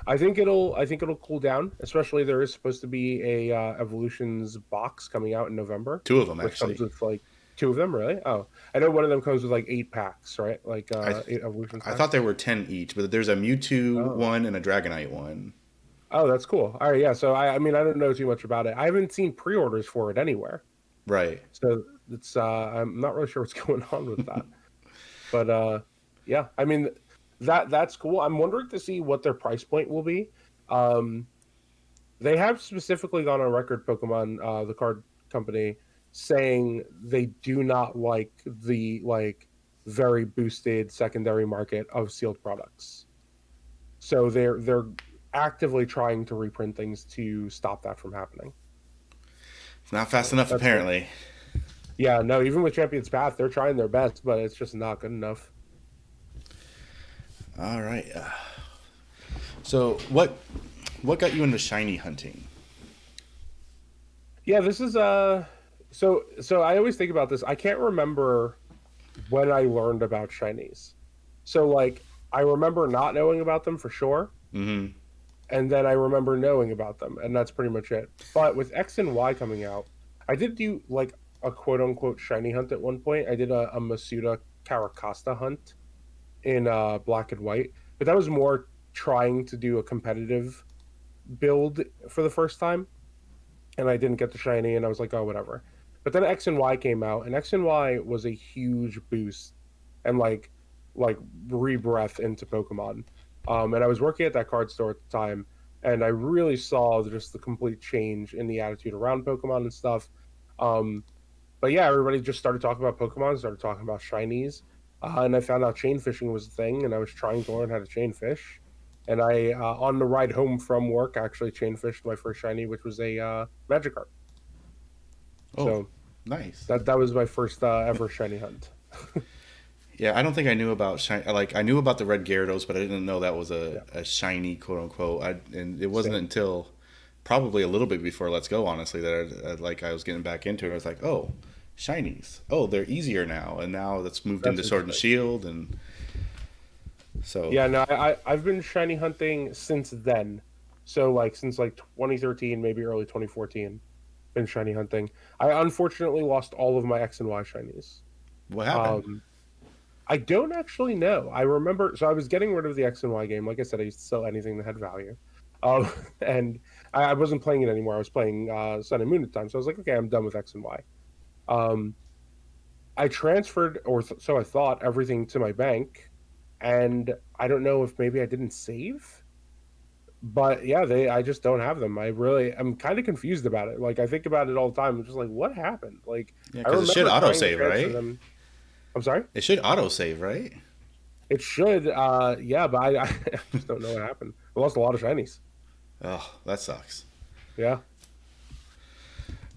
I think it'll cool down. Especially there is supposed to be a evolutions box coming out in November, Two of them which comes actually. with like two of them. Really? Oh, I know one of them comes with like 8 packs, right? Like I 8 evolutions I thought packs. there were 10 each, but there's a Mewtwo Oh. one and a Dragonite one. Oh, that's cool. All right, yeah. So I mean, I don't know too much about it. I haven't seen pre-orders for it anywhere, Right. so it's I'm not really sure what's going on with that. But yeah, I mean that's cool. I'm wondering to see what their price point will be. Um, they have specifically gone on record, Pokemon, the card company, saying they do not like the very boosted secondary market of sealed products. So they're actively trying to reprint things to stop that from happening. It's not fast So enough that's good. apparently. Yeah, no, even with Champions Path, they're trying their best, but it's just not good enough. All right. So what got you into shiny hunting? Yeah, this is so I always think about this. I can't remember when I learned about shinies. So like I remember not knowing about them for sure, Mm-hmm. and then I remember knowing about them, and that's pretty much it. But with X and Y coming out, I did do like a quote unquote shiny hunt at one point. I did a Masuda Caracasta hunt in black and white, but that was more trying to do a competitive build for the first time, and I didn't get the shiny, and I was like, oh, whatever. But then X and Y came out, and X and Y was a huge boost and like rebreath into Pokemon. And I was working at that card store at the time, and I really saw just the complete change in the attitude around Pokemon and stuff. Um, but yeah, everybody just started talking about Pokemon, started talking about shinies, and I found out chain fishing was a thing, and I was trying to learn how to chain fish. And I, on the ride home from work, actually chain fished my first shiny, which was a Magikarp. Oh, So nice. that was my first ever shiny hunt. Yeah, I don't think I knew about shiny. Like I knew about the red Gyarados, but I didn't know that was Yeah, a shiny quote unquote. And it wasn't same. until probably a little bit before Let's Go, honestly, that like I was getting back into it. I was like, oh, shinies. Oh, they're easier now, and now that's moved That's into Sword and interesting. Shield, and so Yeah, no, I've been shiny hunting since then. So like since like 2013, maybe early 2014, been shiny hunting. I unfortunately lost all of my X and Y shinies. what happened? Um, I don't actually know. I remember, so I was getting rid of the X and Y game. Like I said, I used to sell anything that had value. Um, and I wasn't playing it anymore. I was playing Sun and Moon at the time. So I was like, okay, I'm done with X and Y. Um, I transferred, so I thought, everything to my bank. And I don't know if maybe I didn't save, but yeah, I just don't have them. I'm kind of confused about it. Like I think about it all the time. I'm just like, what happened? Like Yeah, I because it should remember trying to autosave, transfer right? them. I'm sorry. It should autosave, right? It should, yeah, but I just don't know what happened. I lost a lot of shinies. Oh, that sucks. Yeah,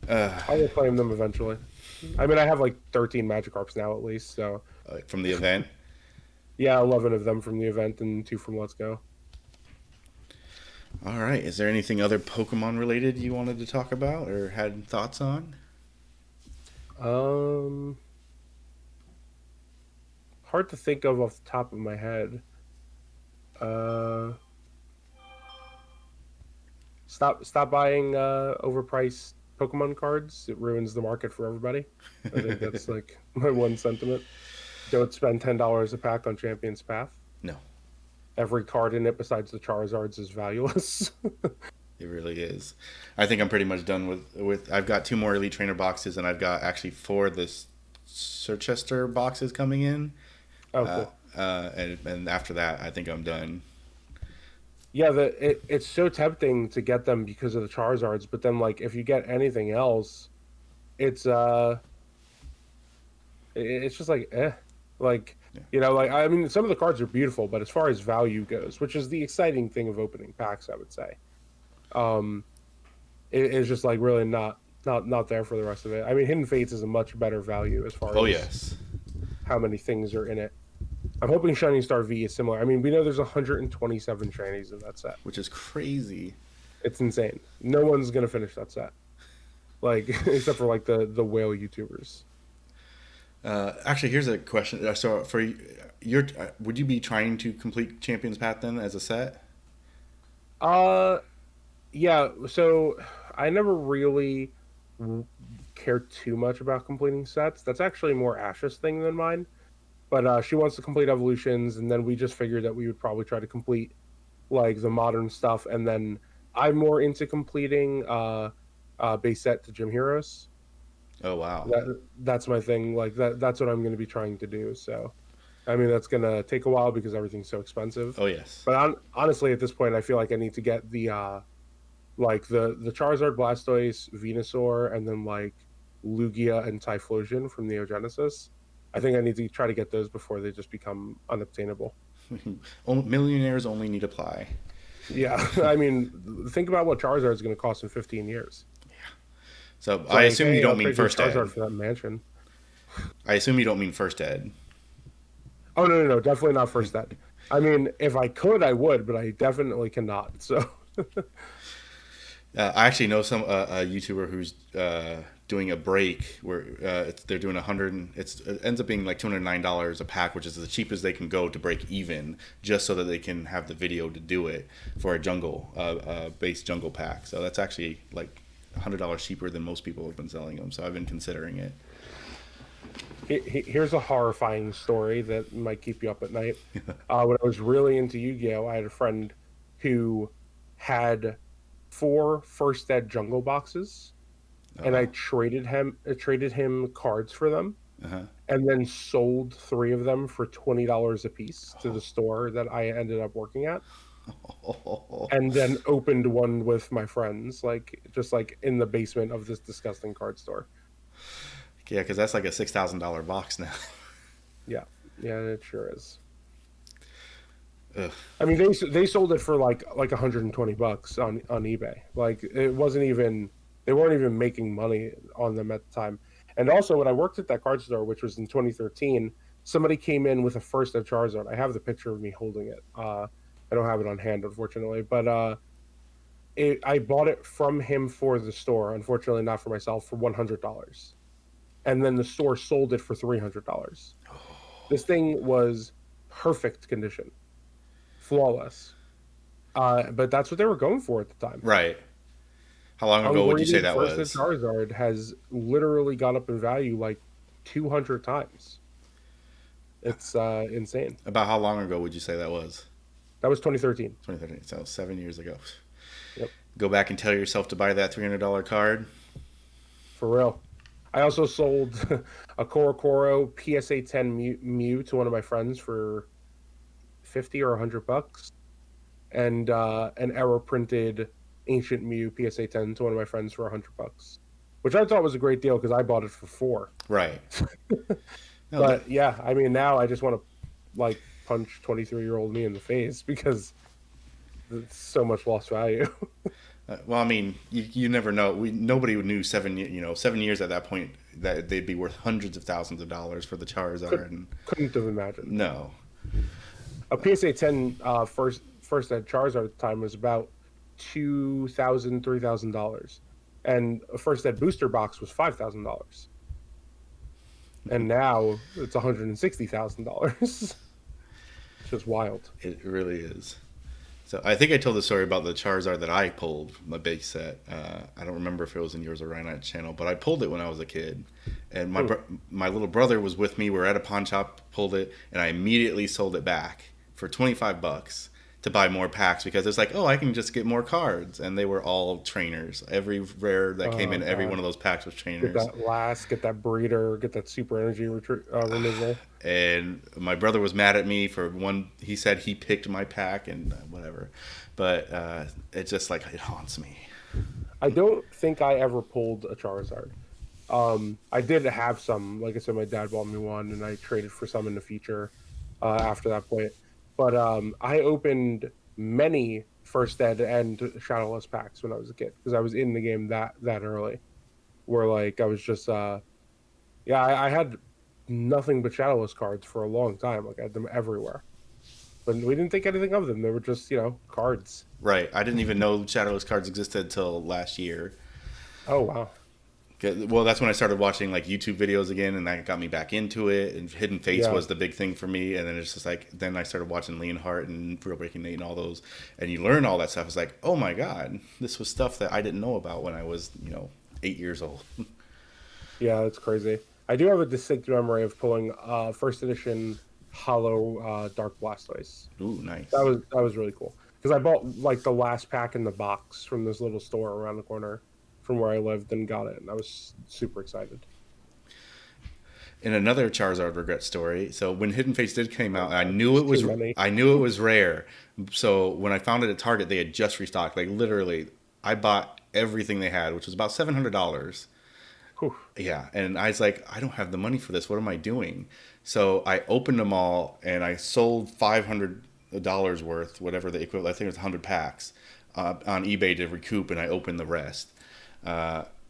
Uh, I will claim them eventually. I mean, I have like 13 Magikarps now at least, so from the event. yeah, 11 of them from the event and 2 from Let's Go. All right. Is there anything other Pokemon related you wanted to talk about or had thoughts on? Um, Hard to think of off the top of my head. Uh, stop buying overpriced Pokemon cards. It ruins the market for everybody. I think that's like my one sentiment. Don't spend $10 a pack on Champion's Path. No, Every card in it besides the Charizards is valueless. it really is. I think I'm pretty much done with. I've got 2 more Elite Trainer boxes, and I've got actually 4 of this Chichester boxes coming in. Oh, Uh, cool. and after that, I think I'm done. Yeah, it's so tempting to get them because of the Charizards, but then like if you get anything else, it's it's just like like Yeah. like I mean some of the cards are beautiful, but as far as value goes, which is the exciting thing of opening packs, I would say, um, it's just like really not there for the rest of it. I mean, Hidden Fates is a much better value as far Oh as yes, how many things are in it. I'm hoping Shining Star V is similar. I mean, we know there's 127 shinies in that set. which is crazy. It's insane. No one's gonna finish that set, like except for like the whale YouTubers. Actually, here's a question. So for your, would you be trying to complete Champions Path then as a set? Uh, yeah. So I never really w- cared too much about completing sets. That's actually more Ash's thing than mine. But she wants to complete evolutions, and then we just figured that we would probably try to complete like the modern stuff, and then I'm more into completing base set to Gym Heroes. Oh wow. That's my thing. Like that's what I'm going to be trying to do. So I mean that's going to take a while because everything's so expensive. Oh yes. But honestly, at this point, I feel like I need to get the like the Charizard, Blastoise, Venusaur, and then like Lugia and Typhlosion from Neogenesis. I think I need to try to get those before they just become unobtainable. Millionaires only need apply. Yeah, I mean, think about what Charizard is going to cost in 15 years. So It's I like, assume you hey, I'll don't mean trade you first Charizard ed. for that mansion. I assume you don't mean first ed. Oh no, definitely not first ed. I mean, if I could, I would, but I definitely cannot. So, I actually know a YouTuber who's doing a break where they're doing 100. It ends up being like $209 a pack, which is the cheapest they can go to break even, just so that they can have the video to do it for a jungle base jungle pack. So that's actually like $100 cheaper than most people have been selling them. So I've been considering it. here's a horrifying story that might keep you up at night. When I was really into Yu-Gi-Oh, I had a friend who had 4 first ed jungle boxes, and I Oh, traded him cards for them, uh-huh. and then sold 3 of them for $20 a piece to the store that I ended up working at, and then opened one with my friends, like just like in the basement of this disgusting card store. Yeah, because that's like a $6,000 box now. Yeah, yeah, it sure is. Ugh. I mean, they sold it for like $120 on eBay. Like it wasn't even they weren't even making money on them at the time. And also, when I worked at that card store, which was in 2013, somebody came in with a first ed Charizard. I have the picture of me holding it. I don't have it on hand, unfortunately, but I bought it from him for the store. Unfortunately, not for myself for $100. and then the store sold it for $300. This thing was perfect condition, flawless. But that's what they were going for at the time. Right. How long ago would you say Ungraded that first ed was? Charizard has literally gone up in value like 200 times. It's insane. About how long ago would you say that was? That was 2013. 2013. So 7 years ago. Yep, Go back and tell yourself to buy that $300 card. for real. I also sold a Korokoro PSA 10 Mew to one of my friends for 50 or $100, and an error printed Ancient Mew PSA 10 to one of my friends for $100, which I thought was a great deal because I bought it for four. Right. No, But yeah, I mean, now I just want to like punch 23-year-old me in the face because it's so much lost value. well, I mean, you never know. Nobody knew 7 years at that point that they'd be worth hundreds of thousands of dollars for the Charizard. And Couldn't have imagined. no, A PSA 10 first ed Charizard at the time was about $2,000 $3,000, and a first ed booster box was $5,000, and now it's $160,000. It's just wild. it really is. So I think I told the story about the Charizard that I pulled, my big set. I don't remember if it was in yours or Ryan's channel, but I pulled it when I was a kid, and my little brother was with me. We were at a pawn shop, pulled it, and I immediately sold it back for $25 to buy more packs because it's like, oh, I can just get more cards, and they were all trainers. Every rare that came in, every one of those packs was trainers. Get that breeder, get that super energy removal. And my brother was mad at me for one. He said he picked my pack and whatever, but it just like it haunts me. I don't think I ever pulled a Charizard. I did have some. Like I said, my dad bought me one, and I traded for some in the future after that point. But I opened many first ed and shadowless packs when I was a kid because I was in the game that early. Where like I was just I had nothing but shadowless cards for a long time. Like I had them everywhere, but we didn't think anything of them. They were just cards. Right. I didn't even know shadowless cards existed until last year. Oh wow. Well, that's when I started watching like YouTube videos again, and that got me back into it. And Hidden Fates was the big thing for me, and then it's just like then I started watching Leonhardt and Real Breaking Nate and all those, and you learn all that stuff. It's like, oh my god, this was stuff that I didn't know about when I was 8 years old. Yeah, that's crazy. I do have a distinct memory of pulling first edition Hollow Dark Blastoise. Ooh, nice. That was really cool because I bought like the last pack in the box from this little store around the corner from where I lived and got it, and I was super excited. In another Charizard regret story, so when Hidden Fates did came out, I knew it was rare. So when I found it at Target, they had just restocked. Like literally, I bought everything they had, which was about $700. Yeah, and I was like, I don't have the money for this. What am I doing? So I opened them all, and I sold $500 worth, whatever the equivalent. I think it was 100 packs on eBay to recoup, and I opened the rest.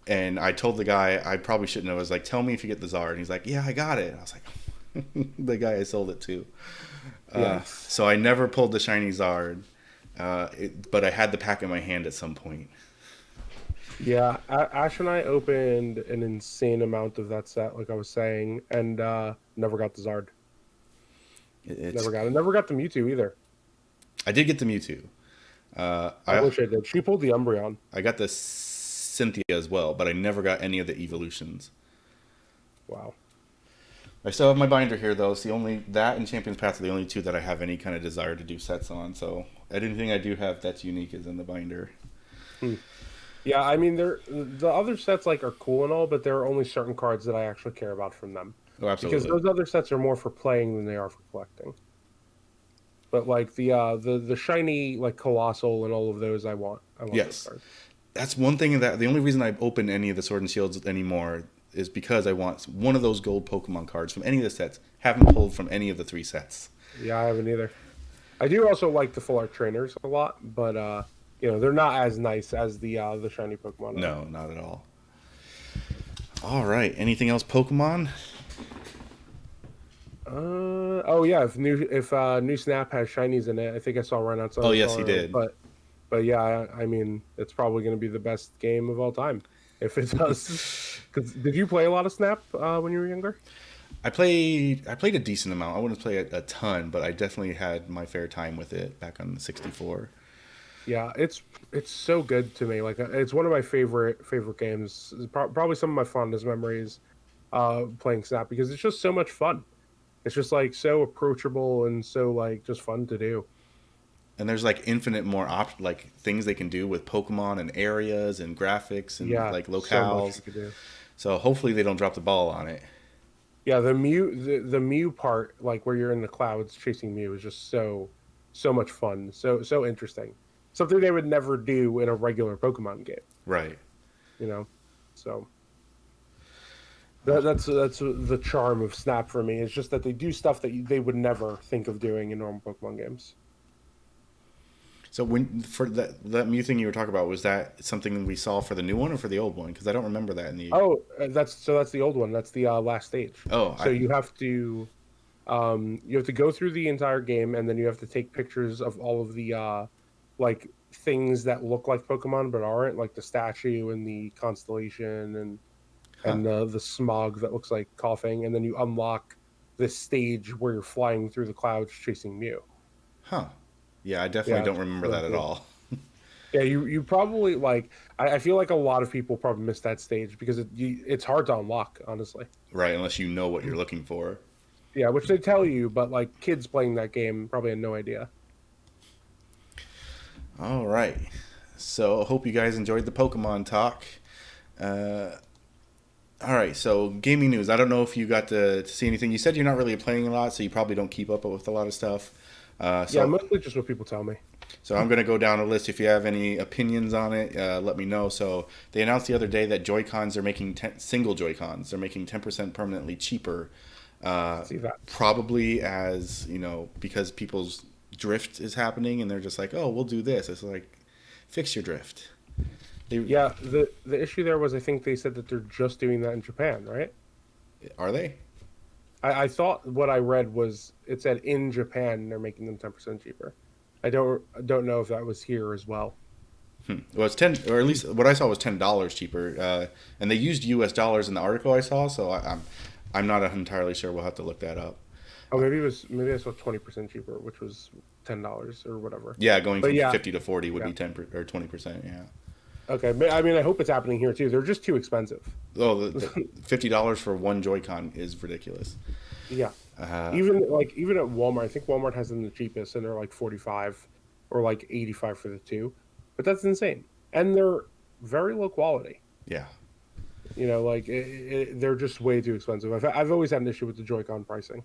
And I told the guy I probably shouldn't have. I was like, "Tell me if you get the Zard." And he's like, "Yeah, I got it." And I was like, "The guy I sold it to." So I never pulled the shiny Zard, but I had the pack in my hand at some point. Yeah, Ash and I opened an insane amount of that set, like I was saying, and never got the Zard. Never got it. Never got the Mewtwo either. I did get the Mewtwo. I wish I did. She pulled the Umbreon. I got the Cynthia as well, but I never got any of the evolutions. Wow. I still have my binder here, though. It's that and Champion's Path are the only two that I have any kind of desire to do sets on. So anything I do have that's unique is in the binder. Yeah, I mean, the other sets like are cool and all, but there are only certain cards that I actually care about from them. Oh, absolutely. Because those other sets are more for playing than they are for collecting. But like the shiny like Colossal and all of those, I want yes. Those cards. That's one thing that the only reason I open any of the Sword and Shields anymore is because I want one of those gold Pokemon cards from any of the sets. Haven't pulled from any of the 3 sets. Yeah, I haven't either. I do also like the full art trainers a lot, but they're not as nice as the shiny Pokemon. No, not at all. All right. Anything else Pokemon? Oh yeah. If New Snap has shinies in it, I think I saw right outside. Oh yes, he did. But yeah, I mean, it's probably going to be the best game of all time if it does. Did you play a lot of Snap when you were younger? I played a decent amount. I wouldn't play a ton, but I definitely had my fair time with it back on the 64. Yeah, it's so good to me. Like it's one of my favorite games. Probably some of my fondest memories playing Snap because it's just so much fun. It's just like so approachable and so like just fun to do. And there's like infinite more like things they can do with Pokemon and areas and graphics and Yeah, like so much locales. you could do. So hopefully they don't drop the ball on it. Yeah, the Mew part, like where you're in the clouds chasing Mew, is just so much fun, so interesting. Something they would never do in a regular Pokemon game, Right. you know. So Uh, that's the charm of Snap for me. It's just that they do stuff that they would never think of doing in normal Pokemon games. so when for that Mew thing you were talking about, was that something we saw for the new one or for the old one? Because I don't remember that in the. Oh, that's the old one. That's the last stage. Oh, So you have to go through the entire game, and then you have to take pictures of all of the like things that look like Pokemon but aren't, like the statue and the constellation huh, and the smog that looks like coughing, and then you unlock this stage where you're flying through the clouds chasing Mew. huh. Yeah, I definitely Yeah, don't it's remember really that at cool. all. Yeah, you probably like. I feel like a lot of people probably miss that stage because it's hard to unlock, honestly. Right, unless you know what you're looking for. Yeah, which they tell you, but like kids playing that game probably had no idea. All right. So I hope you guys enjoyed the Pokemon talk. Uh, all right. So gaming news. I don't know if you got to see anything. You said you're not really playing a lot, so you probably don't keep up with a lot of stuff. Uh, Yeah, so mostly just what people tell me. so I'm gonna go down a list. If you have any opinions on it, let me know. So they announced the other day that Joy Cons are making single Joy Cons. They're making 10% permanently cheaper. See that. Probably as because people's drift is happening, and they're just like, oh, we'll do this. It's like, fix your drift. They Yeah, the issue there was I think they said that they're just doing that in Japan, right? Are they? I thought what I read was it said in Japan they're making them 10% cheaper. I don't know if that was here as well. Well, it's 10, or at least what I saw was $10 cheaper, and they used U.S. dollars in the article I saw. So I'm not entirely sure. We'll have to look that up. Oh, maybe I saw 20% cheaper, which was $10 or whatever. Yeah, going But from yeah, 50 to 40 would yeah. be or 20%. Yeah. Okay, I mean I hope it's happening here too. They're just too expensive. Oh, the $50 for one Joy-Con is ridiculous. Yeah. Uh, Even at Walmart, I think Walmart has them the cheapest and they're like 45 or like 85 for the two. But that's insane. And they're very low quality. yeah. Like they're just way too expensive. I've always had an issue with the Joy-Con pricing.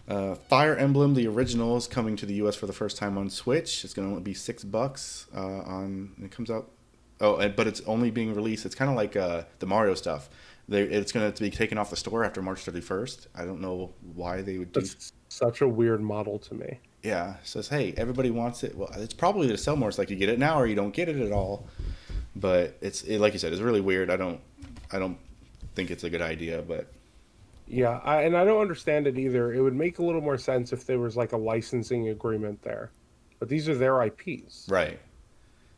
Fire Emblem, the original, is coming to the U.S. for the first time on Switch. It's going to be $6 it comes out. Oh, but it's only being released. It's kind of like the Mario stuff. It's going to be taken off the store after March 31st. I don't know why they would do. That's such a weird model to me. Yeah, it says, hey, everybody wants it. Well, it's probably to sell more. It's like you get it now or you don't get it at all. But like you said, it's really weird. I don't think it's a good idea. But Yeah, and I don't understand it either. It would make a little more sense if there was like a licensing agreement there. But these are their IPs. right,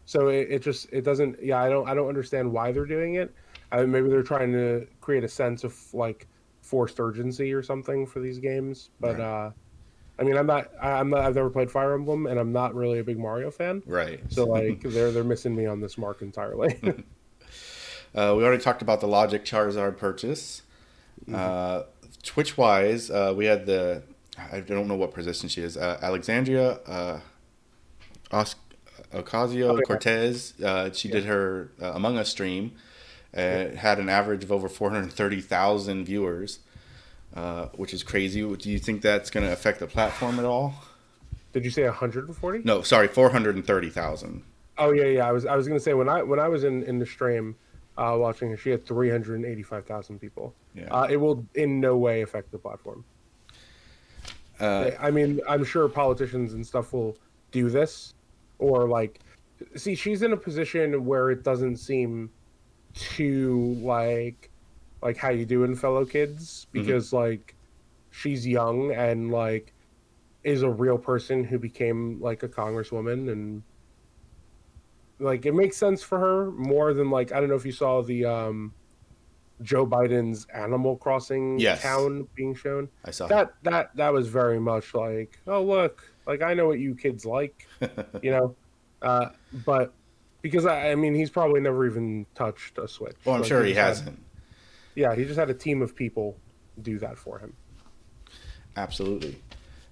So it doesn't. Yeah, I don't understand why they're doing it. Maybe they're trying to create a sense of like forced urgency or something for these games. But right, I mean, I've never played Fire Emblem, and I'm not really a big Mario fan. right. So like they're missing me on this mark entirely. We already talked about the Logic Charizard purchase. Mhm. Twitch wise, we had I don't know what position she is. Alexandria Os- Oh Ocasio yeah, Cortez. She yeah. did her Among Us stream. Yep. Had an average of over 430,000 viewers, which is crazy. Do you think that's going to affect the platform at all? Did you say 140? No, sorry, 430,000. Oh yeah, yeah. I was gonna say when I was in the stream watching her, she had 385,000 people. Yeah. It will in no way affect the platform. Uh, I mean, I'm sure politicians and stuff will do this, or like, see, she's in a position where it doesn't seem too like how you doing, fellow kids, mhm. because like she's young and like is a real person who became like a congresswoman and like it makes sense for her more than like I don't know if you saw the Joe Biden's Animal Crossing Yes, town being shown. I saw That was very much like, oh look, like I know what you kids like, that. you know, but because I mean he's probably never even touched a Switch. Well, I'm Like sure he he just had hasn't. yeah he just had a team of people do that for him. Absolutely.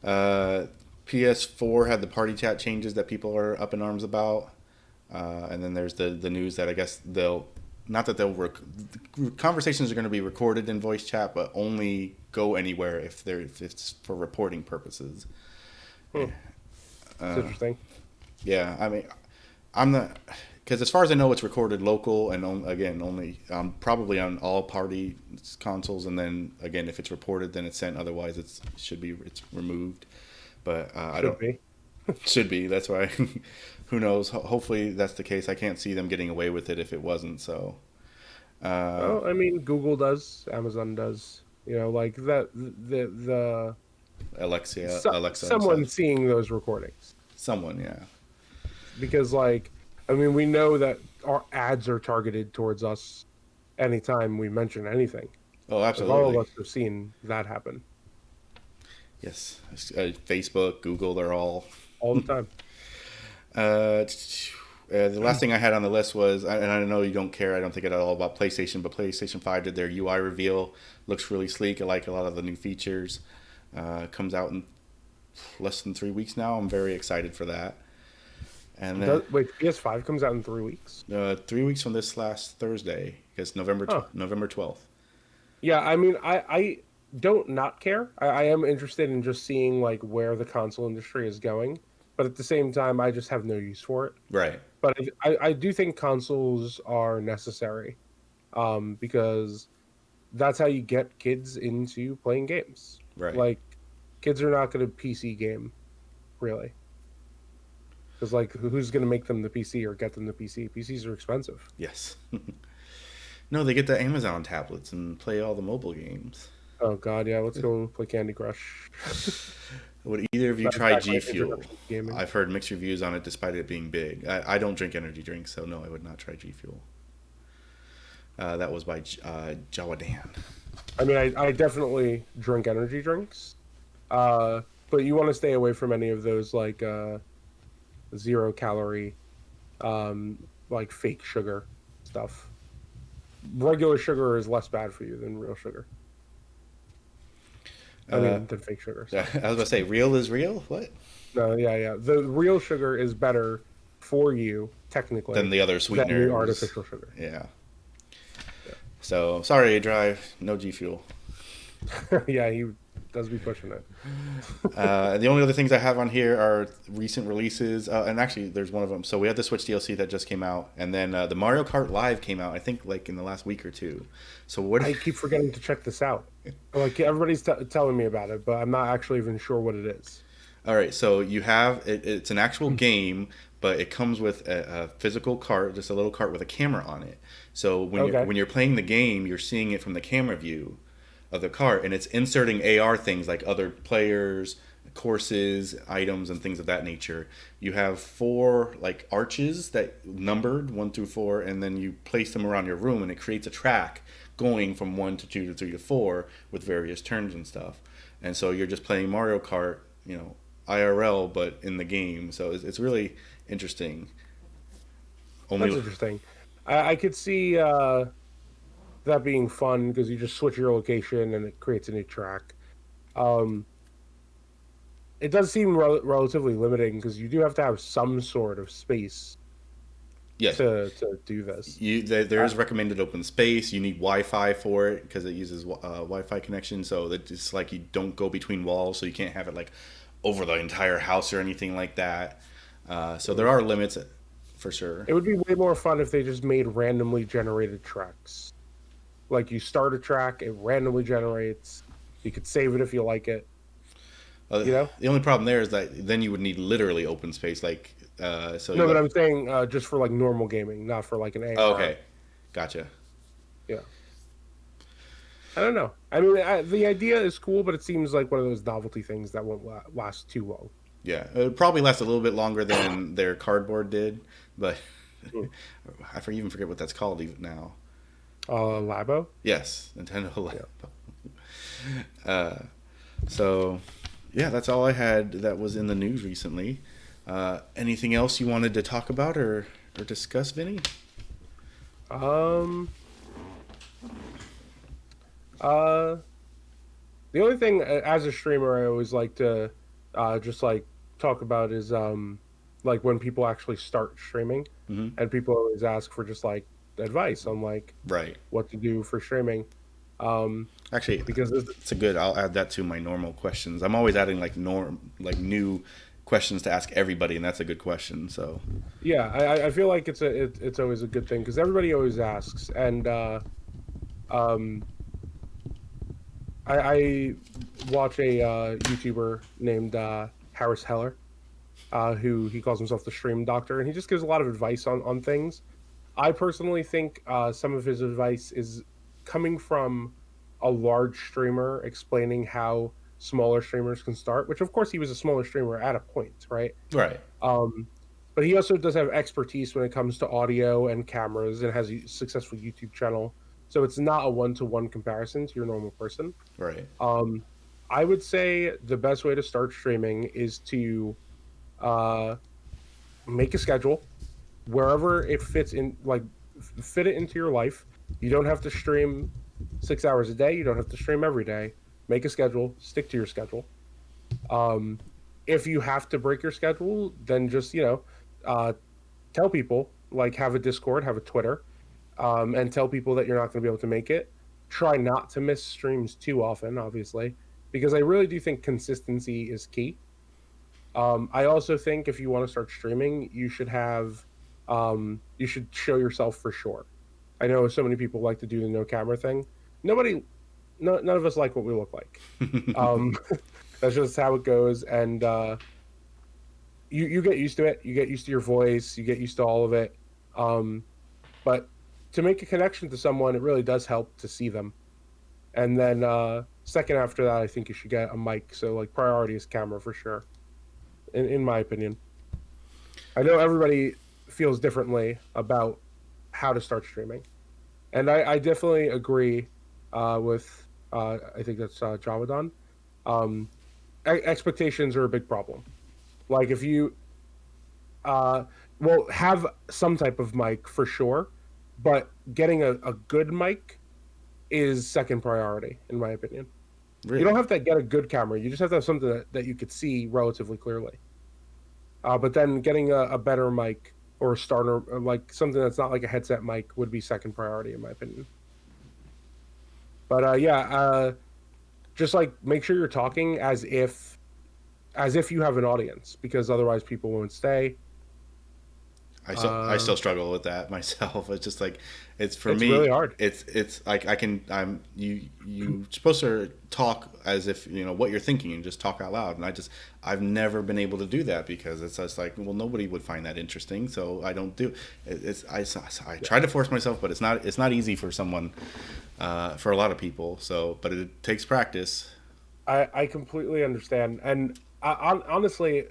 Uh, PS4 had the party chat changes that people are up in arms about. And then there's the news that I guess they'll not that they'll conversations are going to be recorded in voice chat, but only go anywhere if it's for reporting purposes. Hmm. It's Uh, interesting. yeah, I mean, I'm not because as far as I know, it's recorded local and again only probably on all party consoles, and then again if it's reported, then it's sent. Otherwise, it's removed. But I Should don't be. should be. That's why. Who knows? Hopefully that's the case. I can't see them getting away with it if it wasn't. So uh, Oh, I mean Google does, Amazon does. You know, like that the Alexa and someone stuff. seeing those recordings. Someone, yeah. Because like I mean we know that our ads are targeted towards us anytime we mention anything. Oh, Like all of absolutely. us have seen that happen Yes. Facebook, Google, they're all. all the time. Uh, the last thing I had on the list was, and I know you don't care, I don't think at all about PlayStation, but PlayStation 5 did their UI reveal. Looks really sleek. I like a lot of the new features. Comes out in less than 3 weeks now. I'm very excited for that. And then Wait, PS5 comes out in 3 weeks. 3 weeks from this last Thursday, because Huh. November 12th. Yeah, I mean I don't not care. I am interested in just seeing like where the console industry is going, but at the same time I just have no use for it. Right, But I do think consoles are necessary, because that's how you get kids into playing games. right. Like kids are not going to PC game really, because like who's going to make them the PC or get them the PC? PCs are expensive. Yes. No, they get the Amazon tablets and play all the mobile games. Oh God, yeah, let's go play Candy Crush. Would either of you That's try back my G Fuel? introduction to gaming. I've heard mixed reviews on it despite it being big. I don't drink energy drinks, so no, I would not try G Fuel. That was by Jawadan. I mean, I definitely drink energy drinks, but you want to stay away from any of those like 0 calorie, like fake sugar stuff. Regular sugar is less bad for you than real sugar. I Uh, mean, than fake sugar. I Sorry. was about to say, real is real? What? No, yeah, yeah. The real sugar is better for you Than technically the other than the sweeteners. artificial sugar. Yeah. So, sorry, Drive. No G Fuel. Yeah, yeah. He does be pushing it. The only other things I have on here are recent releases, and actually, there's one of them. So we had the Switch DLC that just came out, and then the Mario Kart Live came out. I think like in the last week or two. So what? I keep forgetting to check this out. Like everybody's telling me about it, but I'm not actually even sure what it is. All right, so you have it's an actual game, but it comes with a physical cart, just a little cart with a camera on it. So Okay. when you're playing the game, you're seeing it from the camera view of the cart, and it's inserting AR things like other players, courses, items, and things of that nature. You have four like arches that numbered 1 through 4, and then you place them around your room, and it creates a track going from 1 to 2 to 3 to 4 with various turns and stuff. And so you're just playing Mario Kart, IRL, but in the game. So it's really interesting. That's Only interesting. I could see that being fun because you just switch your location and it creates a new track. Um, it does seem relatively limiting because you do have to have some sort of space yes, to do this. there Uh, is recommended open space. You need Wi-Fi for it because it uses Wi-Fi connection. So that it's like you don't go between walls, so you can't have it like over the entire house or anything like that. So there are limits for sure. it would be way more fun if they just made randomly generated tracks. Like you start a track, it randomly generates. You could save it if you like it. You know? The only problem there is that then you would need literally open space, like No, but I'm saying just for like normal gaming, not for like an Oh, AR. okay, gotcha. Yeah. I don't know. I mean, the idea is cool, but it seems like one of those novelty things that won't last too long. Yeah, it would probably last a little bit longer than their cardboard did, but Hmm. I even forget what that's called even now. Labo. Yes, Nintendo Yeah. Labo. So, yeah, that's all I had that was in the news recently. Anything else you wanted to talk about or discuss, Vinny? Um. Uh. The only thing as a streamer I always like to just like talk about is like when people actually start streaming, Hmm. and people always ask for just like advice on like Right. what to do for streaming. Um. Actually, Because it's a good. I'll add that to my normal questions. I'm always adding like new questions to ask everybody, and that's a good question. So, yeah, I feel like it's always a good thing because everybody always asks, and um I watch a YouTuber named Harris Heller, who he calls himself the Stream Doctor, and he just gives a lot of advice on things. I personally think some of his advice is coming from a large streamer explaining how smaller streamers can start, which of course he was a smaller streamer at a point, right? right. Um, but he also does have expertise when it comes to audio and cameras and has a successful YouTube channel. So it's not a one-to-one comparison to your normal person. Right. Um, I would say the best way to start streaming is to uh, make a schedule wherever it fits in, like fit it into your life. You don't have to stream 6 hours a day. You don't have to stream every day. Make a schedule, stick to your schedule. Um, if you have to break your schedule, then just, uh, tell people, like have a Discord, have a Twitter, and tell people that you're not going to be able to make it. Try not to miss streams too often, obviously, because I really do think consistency is key. I also think if you want to start streaming, you should show yourself for sure. I know so many people like to do the no camera thing. Nobody, no, none of us like what we look like. Um, that's just how it goes, and you get used to it. You get used to your voice. You get used to all of it. Um, but to make a connection to someone, it really does help to see them. And then second after that, I think you should get a mic. So like priority is camera for sure, in my opinion. I know everybody feels differently about how to start streaming, and I definitely agree with I think that's Javadan. Um, Expectations are a big problem. Like if you uh, well have some type of mic for sure, but getting a good mic is second priority in my opinion. You don't Really. have to get a good camera. You just have to have something that you could see relatively clearly. But then getting a better mic or a starter, like something that's not like a headset mic, would be second priority in my opinion. But yeah, just like make sure you're talking as if you have an audience, because otherwise people won't stay. I Uh, still struggle with that myself. It's just like it's for it's really me. hard. It's like I can I'm you supposed to talk as if you know what you're thinking and just talk out loud. And I've never been able to do that because it's just like well nobody would find that interesting, so I don't do it's I Yeah. try to force myself, but it's not easy for someone for a lot of people. So but it takes practice. I completely understand, and honestly,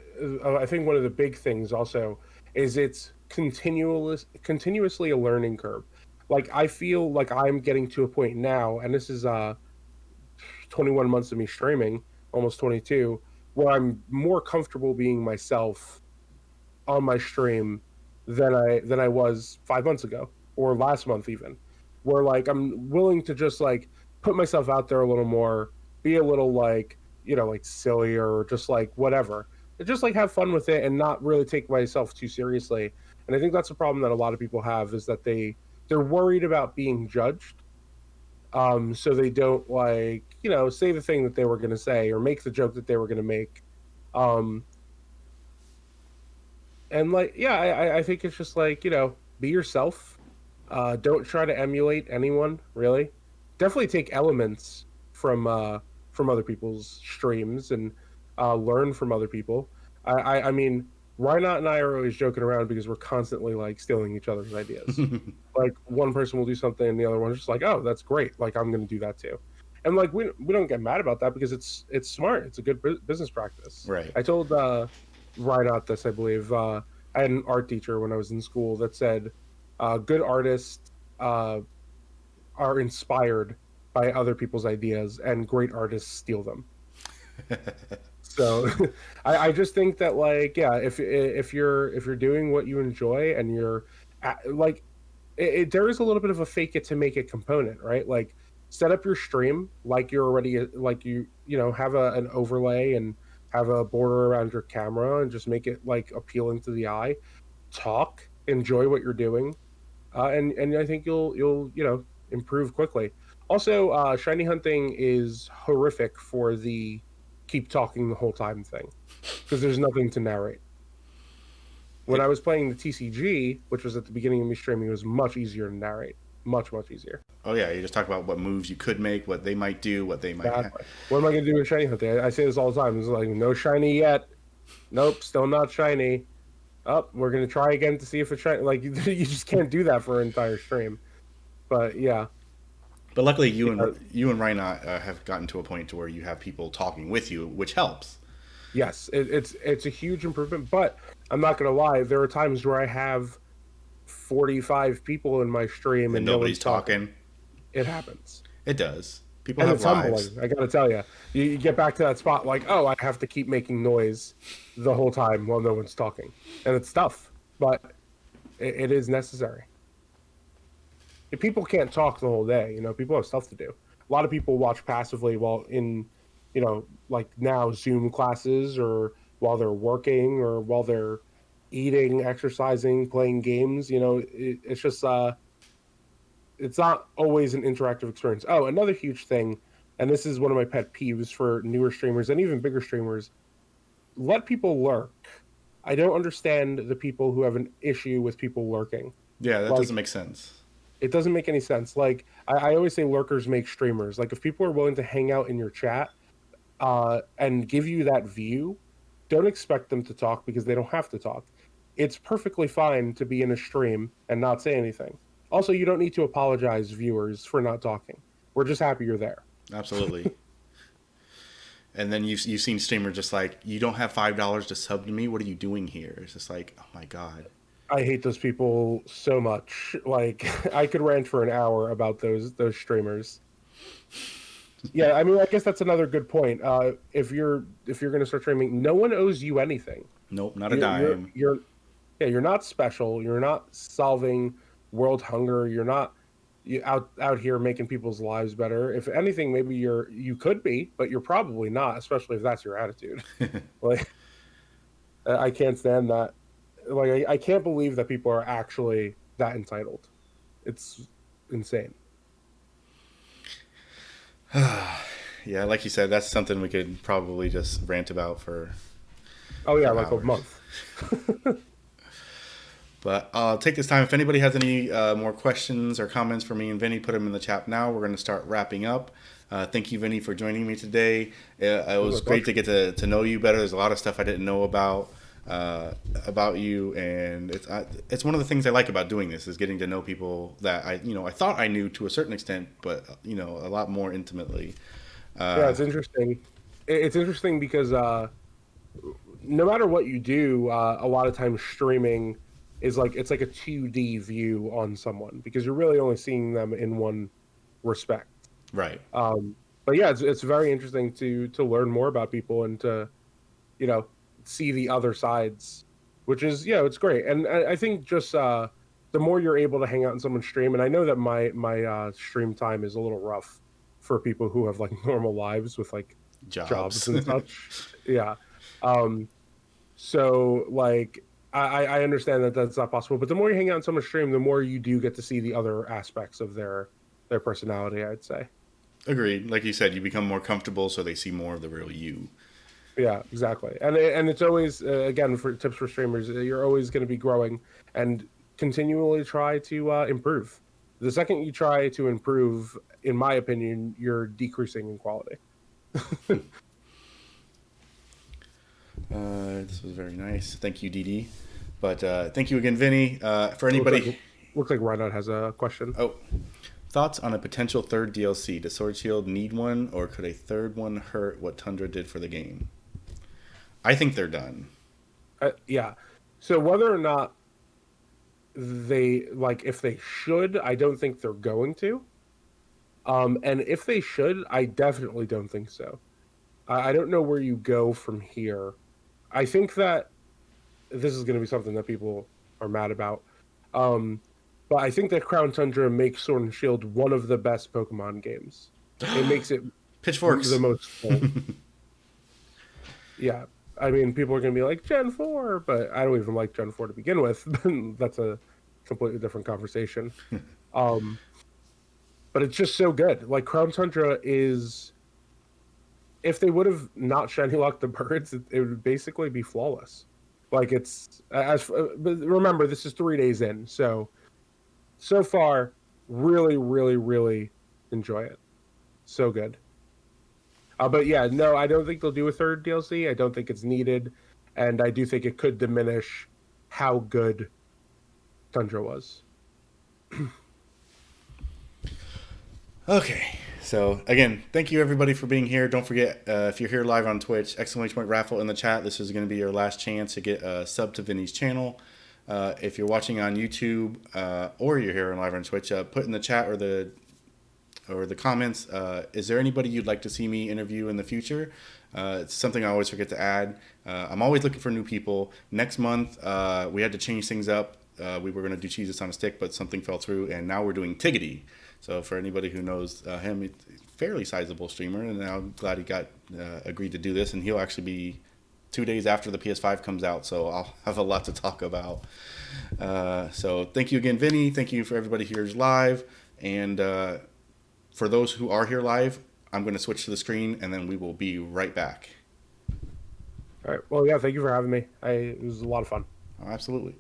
I think one of the big things also is it's continuously a learning curve. Like I feel like I'm getting to a point now, and this is 21 months of me streaming, almost 22, where I'm more comfortable being myself on my stream than I was 5 months ago or last month even. Where like I'm willing to just like put myself out there a little more, be a little like, like sillier or just like whatever. And just like have fun with it and not really take myself too seriously. And I think that's a problem that a lot of people have, is that they're worried about being judged. So they don't like, say the thing that they were gonna say or make the joke that they were gonna make. Um, and like, yeah, I think it's just like, be yourself. Don't try to emulate anyone, really. Definitely take elements from other people's streams and learn from other people. I mean, why not and I are always joking around because we're constantly like stealing each other's ideas. Like one person will do something and the other one's just like, oh, that's great, like I'm going to do that too. And like we don't get mad about that because it's smart. It's a good business practice. Right. I told Reinhardt this, I believe. I had an art teacher when I was in school that said, good artists uh, are inspired by other people's ideas, and great artists steal them. So I just think that, like, yeah, if you're doing what you enjoy and you're like there is a little bit of a fake it to make it component, right? Like, set up your stream like you're already like you know, have an overlay and have a border around your camera and just make it like appealing to the eye. Talk, enjoy what you're doing, and I think you'll you know, improve quickly. Also, shiny hunting is horrific for the keep talking the whole time thing because there's nothing to narrate. When I It, was playing the TCG, which was at the beginning of me streaming, it was much easier to narrate, much easier. oh yeah, you just talk about what moves you could make, what they might do, what they might have. Exactly. What am I going to do with shiny hunting? I say this all the time. It's like, no shiny yet. Nope, still not shiny. Up, we're going to try again to see if it's shiny. Like, you just can't do that for an entire stream. But yeah, But luckily, yeah, you and Reinhardt have gotten to a point to where you have people talking with you, which helps. yes, it's a huge improvement. But I'm not going to lie, there are times where I have 45 people in my stream And and no nobody's one's talking. talking. It happens. It does. People And have it's humbling. lives. I got to tell you, you get back to that spot like, oh, I have to keep making noise the whole time while no one's talking, and it's tough, but it is necessary. If people can't talk the whole day, you know, people have stuff to do. A lot of people watch passively while in, you know, like now Zoom classes or while they're working or while they're eating, exercising, playing games. You know, it's just it's not always an interactive experience. Oh, another huge thing, and this is one of my pet peeves for newer streamers and even bigger streamers, let people lurk. I don't understand the people who have an issue with people lurking. Yeah, that doesn't Like, make sense. it doesn't make any sense. Like, I always say lurkers make streamers. Like, if people are willing to hang out in your chat and give you that view, don't expect them to talk because they don't have to talk. It's perfectly fine to be in a stream and not say anything. Also, you don't need to apologize, viewers, for not talking. We're just happy you're there. Absolutely. And then you've seen streamers just like, you don't have $5 to sub to me. What are you doing here? It's just like, oh my god. I hate those people so much. Like, I could rant for an hour about those streamers. Yeah, I mean, I guess that's another good point. If you're gonna start streaming, no one owes you anything. Nope, not a You're dime. you're yeah, you're not special. You're not solving world hunger. You're not out here making people's lives better. If anything, maybe you could be, but you're probably not, especially if that's your attitude. Like, I can't stand that. Like, I can't believe that people are actually that entitled. It's insane. Yeah, like you said, that's something we could probably just rant about Oh yeah, for like a hours. month. But I'll take this time. If anybody has any more questions or comments for me and Vinny, put them in the chat now. We're going to start wrapping up. Thank you, Vinny, for joining me today. It was great to get to know you better. There's a lot of stuff I didn't know about you, and it's one of the things I like about doing this is getting to know people that I thought I knew to a certain extent, but a lot more intimately. Yeah, it's interesting. It's interesting because no matter what you do, a lot of times streaming is like it's like a 2D view on someone because you're really only seeing them in one respect. Right. But yeah, it's very interesting to learn more about people and to you know see the other sides, which is it's great. And I think just the more you're able to hang out in someone's stream, and I know that my stream time is a little rough for people who have like normal lives with like jobs Jobs. and such. Yeah. So like I understand that that's not possible, but the more you hang out in someone's stream, the more you do get to see the other aspects of their personality, I'd say. Agreed. Like you said, you become more comfortable, so they see more of the real you. Yeah, exactly. And it's always again for tips for streamers, you're always going to be growing and continually try to improve. The second you try to improve, in my opinion, you're decreasing in quality. This was very nice. Thank you, DD. But thank you again, Vinny. For anybody, Looks like Reinhardt has a question. oh, thoughts on a potential third DLC? Does Sword Shield need one, or could a third one hurt what Tundra did for the game? I think they're done. Yeah. So whether or not they like if they should, I don't think they're going to. And if they should, I definitely don't think so. I don't know where you go from here. I think that this is going to be something that people are mad about. Um, but I think that Crown Tundra makes Sword and Shield one of the best Pokemon games. It makes it the Pitchforks. most full. Yeah. I mean, people are going to be like Gen 4, but I don't even like Gen 4 to begin with. That's a completely different conversation. Um, but it's just so good. Like Crown Tundra is, if they would have not shiny locked the birds, it would basically be flawless. Like it's as but remember this is 3 days in, so far really really really enjoy it. So good. But yeah, no, I don't think they'll do a third DLC. I don't think it's needed, and I do think it could diminish how good Tundra was. Okay. So again, thank you everybody for being here. Don't forget, if you're here live on Twitch, exclamation point raffle in the chat. This is going to be your last chance to get a sub to Vinny's channel. If you're watching on YouTube or you're here live on Twitch, put in the chat or the comments. Is there anybody you'd like to see me interview in the future? It's something I always forget to add. I'm always looking for new people. Next month, we had to change things up. We were going to do Jesus on a Stick, but something fell through, and now we're doing Tigidy. So for anybody who knows him, he's a fairly sizable streamer, and I'm glad he got agreed to do this, and he'll actually be 2 days after the PS5 comes out, so I'll have a lot to talk about. So thank you again, Vinny. Thank you for everybody here's live, and for those who are here live, I'm going to switch to the screen, and then we will be right back. All right. Well, yeah. Thank you for having me. It was a lot of fun. Oh, absolutely.